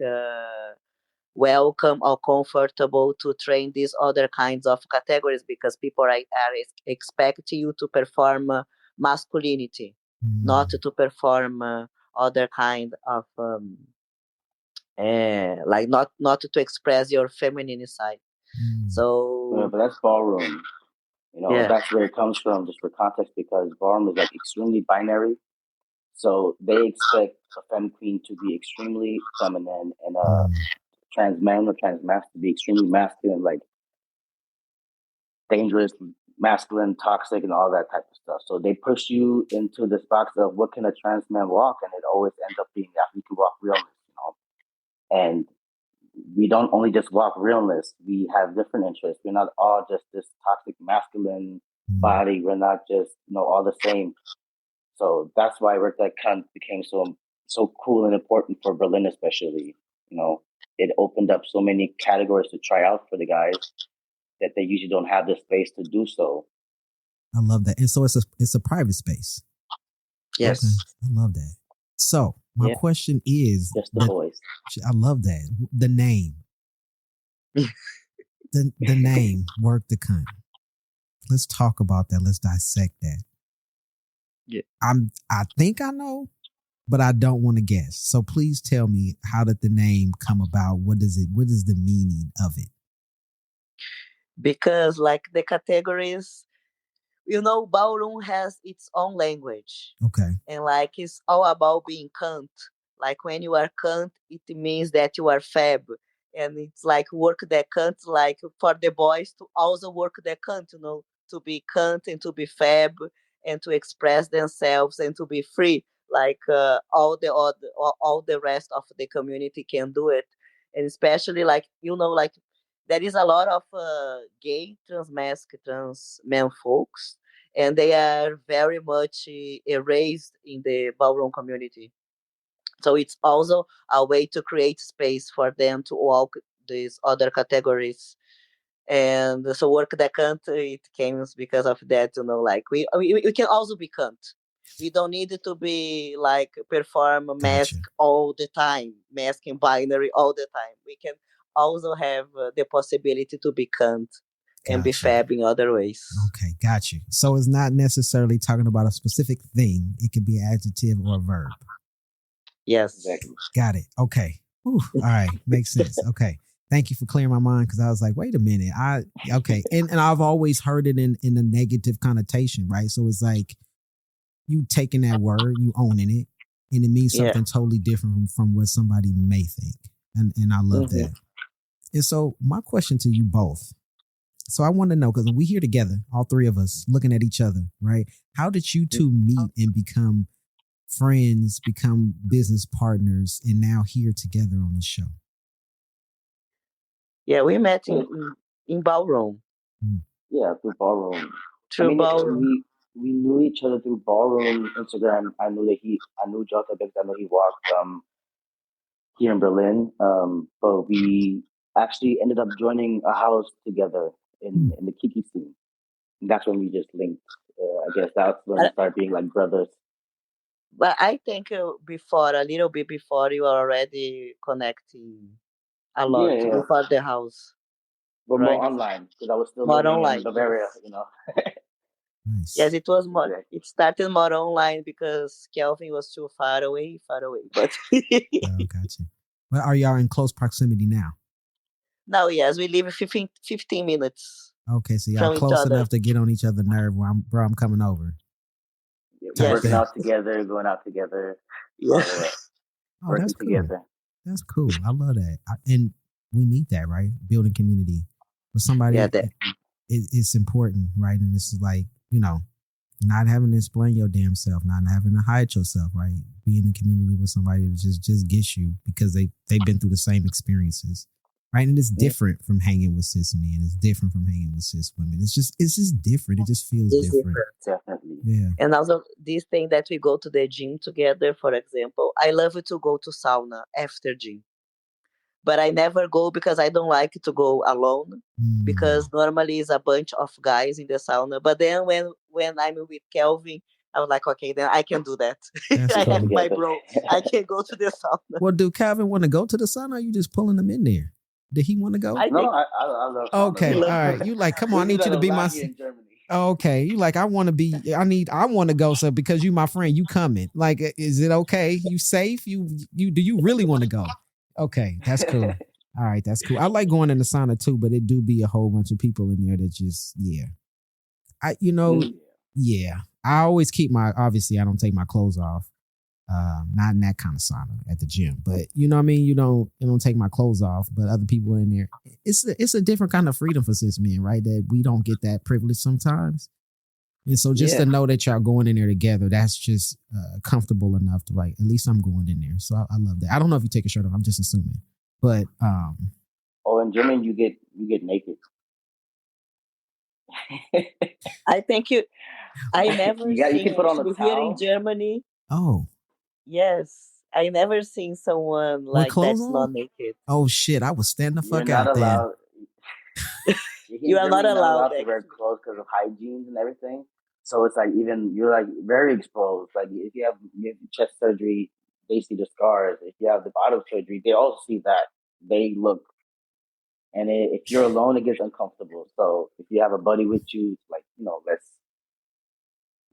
welcome or comfortable to train these other kinds of categories, because people are expecting you to perform masculinity, not to perform other kind of like not to express your feminine side. So but that's ballroom. That's where it comes from, just for context, because ballroom is like extremely binary. So they expect a femme queen to be extremely feminine and trans man or transmasc to be extremely masculine, like dangerous, masculine, toxic, and all that type of stuff. So they push you into this box of what can a trans man walk, and it always ends up being that we can walk realness, And we don't only just walk realness. We have different interests. We're not all just this toxic masculine body. We're not just all the same. So that's why Work Dat Cunt became so cool and important for Berlin, especially. It opened up so many categories to try out for the guys that they usually don't have the space to do so. I love that. And so it's a private space. Yes. Okay. I love that. So my question is, just the voice. I love that. The name. the name, Work Dat Cunt. Let's talk about that. Let's dissect that. Yeah. I think I know, but I don't want to guess. So please tell me, how did the name come about? What is the meaning of it? Because like the categories, Ballroom has its own language. Okay. And like it's all about being cunt. Like when you are cunt, it means that you are fab. And it's like work that cunt, like for the boys to also work that cunt, to be cunt and to be fab and to express themselves and to be free. Like all the rest of the community can do it. And especially like, like there is a lot of gay trans men folks, and they are very much erased in the ballroom community. So it's also a way to create space for them to walk these other categories. And so Workdatcxnt, it came because of that, like we can also be cunt. We don't need to be like perform a mask all the time, mask and binary all the time. We can also have the possibility to be cunt and be fab in other ways. Okay, got you. So it's not necessarily talking about a specific thing. It could be an adjective or a verb. Yes, exactly. Got it. Okay. Ooh, all right, makes sense. Okay. Thank you for clearing my mind, because I was like, wait a minute. Okay. And I've always heard it in a negative connotation, right? So it's like you taking that word, you owning it, and it means something totally different from what somebody may think. And I love that. And so my question to you both. So I want to know, because we here together, all three of us looking at each other, right? How did you two meet and become friends, become business partners, and now here together on this show? Yeah, we met in Ballroom. Yeah, through Ballroom. Ballroom. We knew each other through Ballroom, Instagram. I knew Jota because I know he walked here in Berlin. But we actually ended up joining a house together in the Kiki scene. And that's when we just linked. I guess that's when we started being like brothers. But I think a little bit before, you are already connecting a lot before the house. But more online, because I was still living in Bavaria, Nice. Yes, it was more. It started more online because Calvin was too far away. But got you. But are y'all in close proximity now? Now, yes, we live 15 minutes. Okay, so y'all close enough to get on each other's nerve. I'm coming over. Yeah, working out together, going out together. Yeah. Oh, that's cool. Together. That's cool. I love that. And we need that, right? Building community with somebody. Yeah, it's important, right? And this is like, not having to explain your damn self, not having to hide yourself, right? Being in community with somebody that just gets you because they've been through the same experiences, right? And it's different from hanging with cis men. It's different from hanging with cis women. It's just different. It just feels different. Definitely. Yeah. And also this thing that we go to the gym together, for example, I love to go to sauna after gym. But I never go because I don't like to go alone, because normally it's a bunch of guys in the sauna. But then when I'm with Calvin, I was like, okay, then I can do that. I have my bro. I can go to the sauna. Well, do Calvin want to go to the sauna, or are you just pulling him in there? Did he want to go? I love sauna. Okay, all right. You like, come on, I need you to be my... Okay, you like, I want to go, so because you my friend, you coming. Like, is it okay? You safe? You do you really want to go? Okay, that's cool. All right, that's cool. I like going in the sauna too, but it do be a whole bunch of people in there that just, I always keep obviously I don't take my clothes off. Not in that kind of sauna at the gym, but you know what I mean? You don't take my clothes off, but other people in there, it's a different kind of freedom for cis men, right? That we don't get that privilege sometimes. And so just to know that y'all going in there together, that's just comfortable enough to like, at least I'm going in there. So I love that. I don't know if you take a shirt off. I'm just assuming. But in Germany you get naked. I think I never you can put on a here in Germany. Oh. Yes. I never seen someone like that's not naked. Oh shit. I was standing the fuck out there. You are not allowed to wear clothes because of hygiene and everything. So it's like you're like very exposed. Like if you have chest surgery, they see the scars. If you have the bottom surgery, they also see that. They look. And if you're alone, it gets uncomfortable. So if you have a buddy with you, it's like,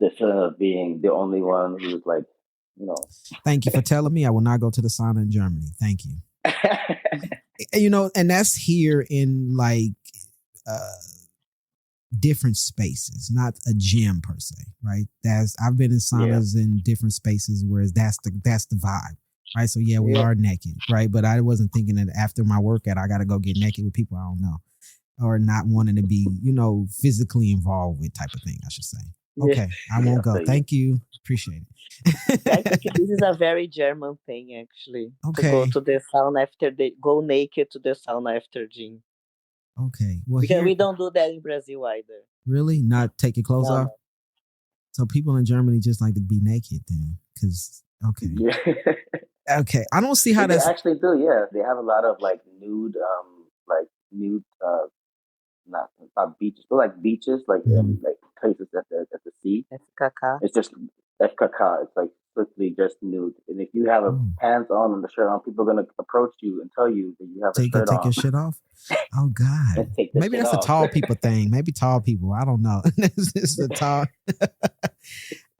the feeling of being the only one who's like, Thank you for telling me. I will not go to the sauna in Germany. Thank you. And that's here in like different spaces, not a gym per se, right? I've been in saunas in different spaces, whereas that's the vibe, right? So yeah, we are naked, right? But I wasn't thinking that after my workout, I got to go get naked with people I don't know, or not wanting to be, physically involved with type of thing, I should say. Okay, I won't go. Thank you. Appreciate it. I think this is a very German thing, actually. Okay. To go to the sauna go naked to the sauna after gym. Okay. Well, because we don't do that in Brazil either. Really? Not take your clothes off? So people in Germany just like to be naked then? Because, okay. Yeah. Okay. I don't see how they that's... actually do, yeah. They have a lot of nude, not beaches, but beaches, places at the sea. FKK. It's just FKK. It's strictly just nude. And if you have a pants on and the shirt on, people are gonna approach you and tell you that you have a shirt on. Take your shit off. Oh God. Maybe that's a tall people thing. Maybe tall people. I don't know. It's a tall.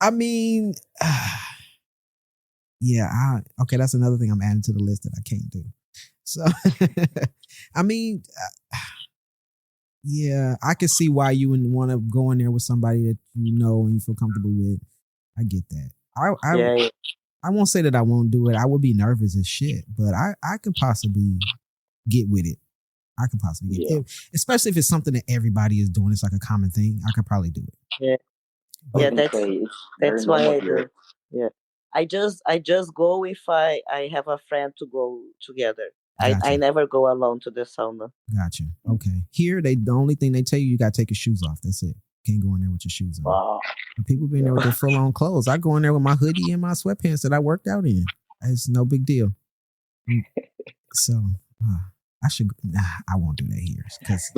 I mean, okay. That's another thing I'm adding to the list that I can't do. So, I mean. Yeah, I can see why you would want to go in there with somebody that you know and you feel comfortable with. I get that. I won't say that I won't do it. I would be nervous as shit, but I could possibly get with it. I could possibly get it. Especially if it's something that everybody is doing. It's like a common thing. I could probably do it. Yeah, that's why I do. Yeah, I just go if I have a friend to go together. Gotcha. I never go alone to the sauna. Gotcha. Okay. Here, the only thing they tell you got to take your shoes off. That's it. Can't go in there with your shoes on. Wow. And people be in there with their full-on clothes. I go in there with my hoodie and my sweatpants that I worked out in. It's no big deal. So, I should... Nah, I won't do that here. Because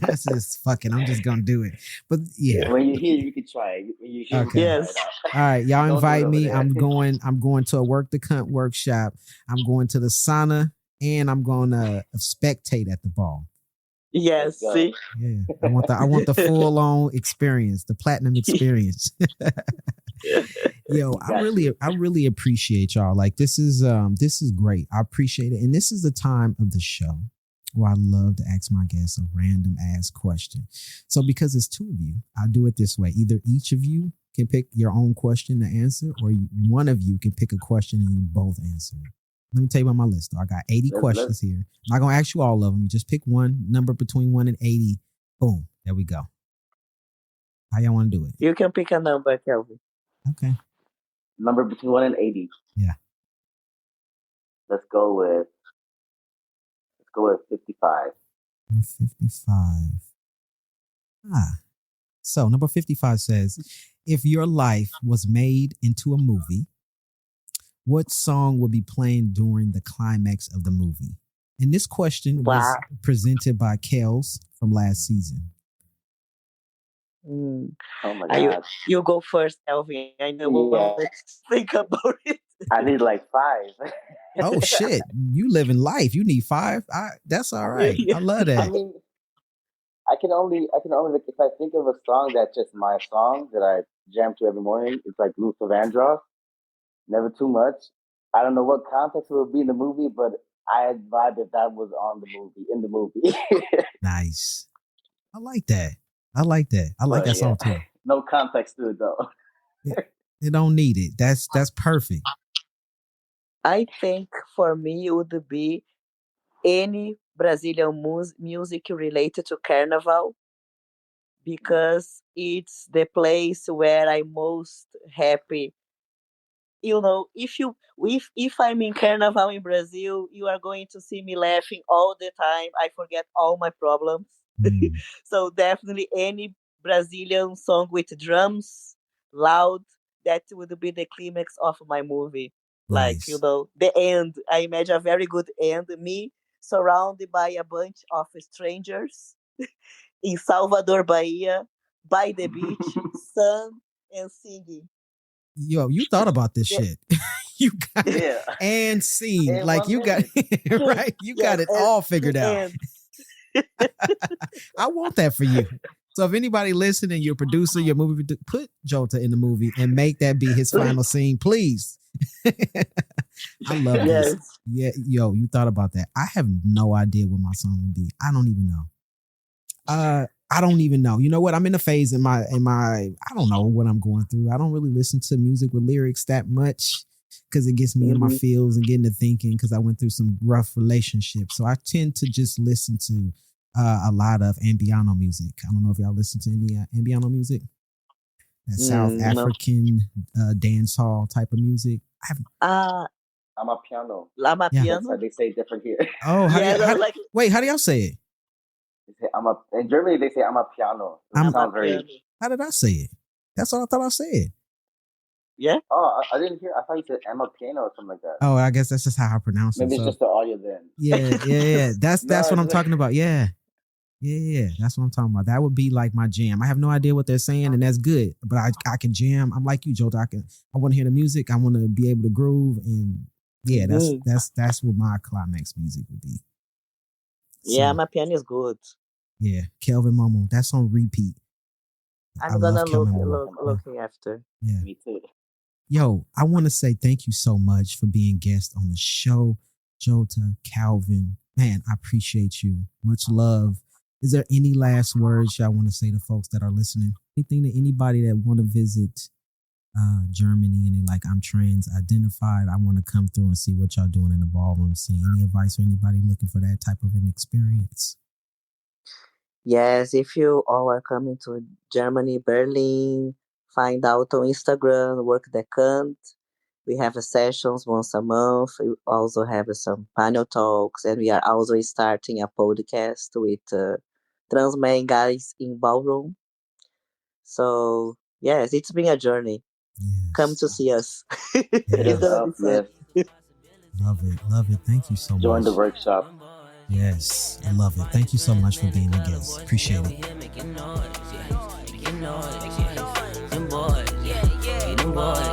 that's just fucking... I'm just going to do it. But, yeah. When you're here, you can try it. Okay. Yes. All right. Y'all invite me. I'm going to a DAT Cunt workshop. I'm going to the sauna. And I'm going to spectate at the ball. Yes. See? Yeah. I want the full-on experience. The platinum experience. Yo, I really appreciate y'all. This is great. I appreciate it. And this is the time of the show where I love to ask my guests a random ass question. So because it's two of you, I'll do it this way. Either each of you can pick your own question to answer, or one of you can pick a question and you both answer it. Let me tell you about my list. I got 80 questions here. I'm not going to ask you all of them. You just pick one number between 1 and 80. Boom. There we go. How y'all want to do it? You can pick a number, Calvin. Okay. Number between 1 and 80. Yeah. Let's go with 55. 55. So number 55 says, if your life was made into a movie, what song would be playing during the climax of the movie? And this question was presented by Kels from last season. Oh my God. You go first, Calvin. I know what to think about it. I need 5. Oh shit. You living life. You need 5. That's all right. I love that. I mean, I can only if I think of a song that's just my song that I jam to every morning, it's like Luther Vandross. Never Too Much. I don't know what context it would be in the movie, but I vibe that was in the movie. Nice. I like that. I like that song too. No context to it though. You don't need it. That's perfect. I think for me it would be any Brazilian music related to Carnival, because it's the place where I'm most happy. If I'm in Carnival in Brazil, you are going to see me laughing all the time. I forget all my problems. So definitely any Brazilian song with drums, loud, that would be the climax of my movie. Nice. The end. I imagine a very good end. Me surrounded by a bunch of strangers in Salvador, Bahia, by the beach, sun and singing. Yo, you thought about this shit. You got it and seen. And you got it right. You got it all figured out. I want that for you. So if anybody listening, you're a producer, your movie, put Jota in the movie and make that be his final scene, please. I love this. Yeah, yo, you thought about that. I have no idea what my song would be. I don't even know. I don't even know. You know what? I'm in a phase in my I don't know what I'm going through. I don't really listen to music with lyrics that much because it gets me in my feels and getting to thinking because I went through some rough relationships. So I tend to just listen to a lot of ambiano music. I don't know if y'all listen to any ambiano music. That South African dance hall type of music. I'm a piano. Lama Yeah. piano. That's how they say it different here. Oh, wait, how do y'all say it? They say in Germany they say I'm a piano. It sounds very. How did I say it? That's what I thought I said. Yeah. Oh, I didn't hear. I thought you said I'm a piano or something like that. Oh, I guess that's just how I pronounce it. Maybe it's just the audio then. Yeah. That's what I'm talking about. Yeah. That's what I'm talking about. That would be like my jam. I have no idea what they're saying, and that's good. But I can jam. I'm like you, Jota. I want to hear the music. I want to be able to groove, and yeah, that's what my climax music would be. Yeah, my piano is good. Yeah, Kelvin Momo. That's on repeat. I'm gonna looking after. Yeah, me too. Yo, I want to say thank you so much for being guest on the show, Jota, Calvin. Man, I appreciate you. Much love. Is there any last words y'all want to say to folks that are listening? Anything to anybody that want to visit Germany and they're like, I'm trans identified. I want to come through and see what y'all doing in the ballroom scene. Any advice for anybody looking for that type of an experience? Yes, if you all are coming to Germany, Berlin, find out on Instagram, Workdatcxnt. We have sessions once a month. We also have some panel talks, and we are also starting a podcast with trans men guys in Ballroom. So, yes, it's been a journey. Yes. Come to see us. Yes. Love it. Thank you so much. Join the workshop. Yes, I love it. Thank you so much for being a guest. Appreciate it. Them boys.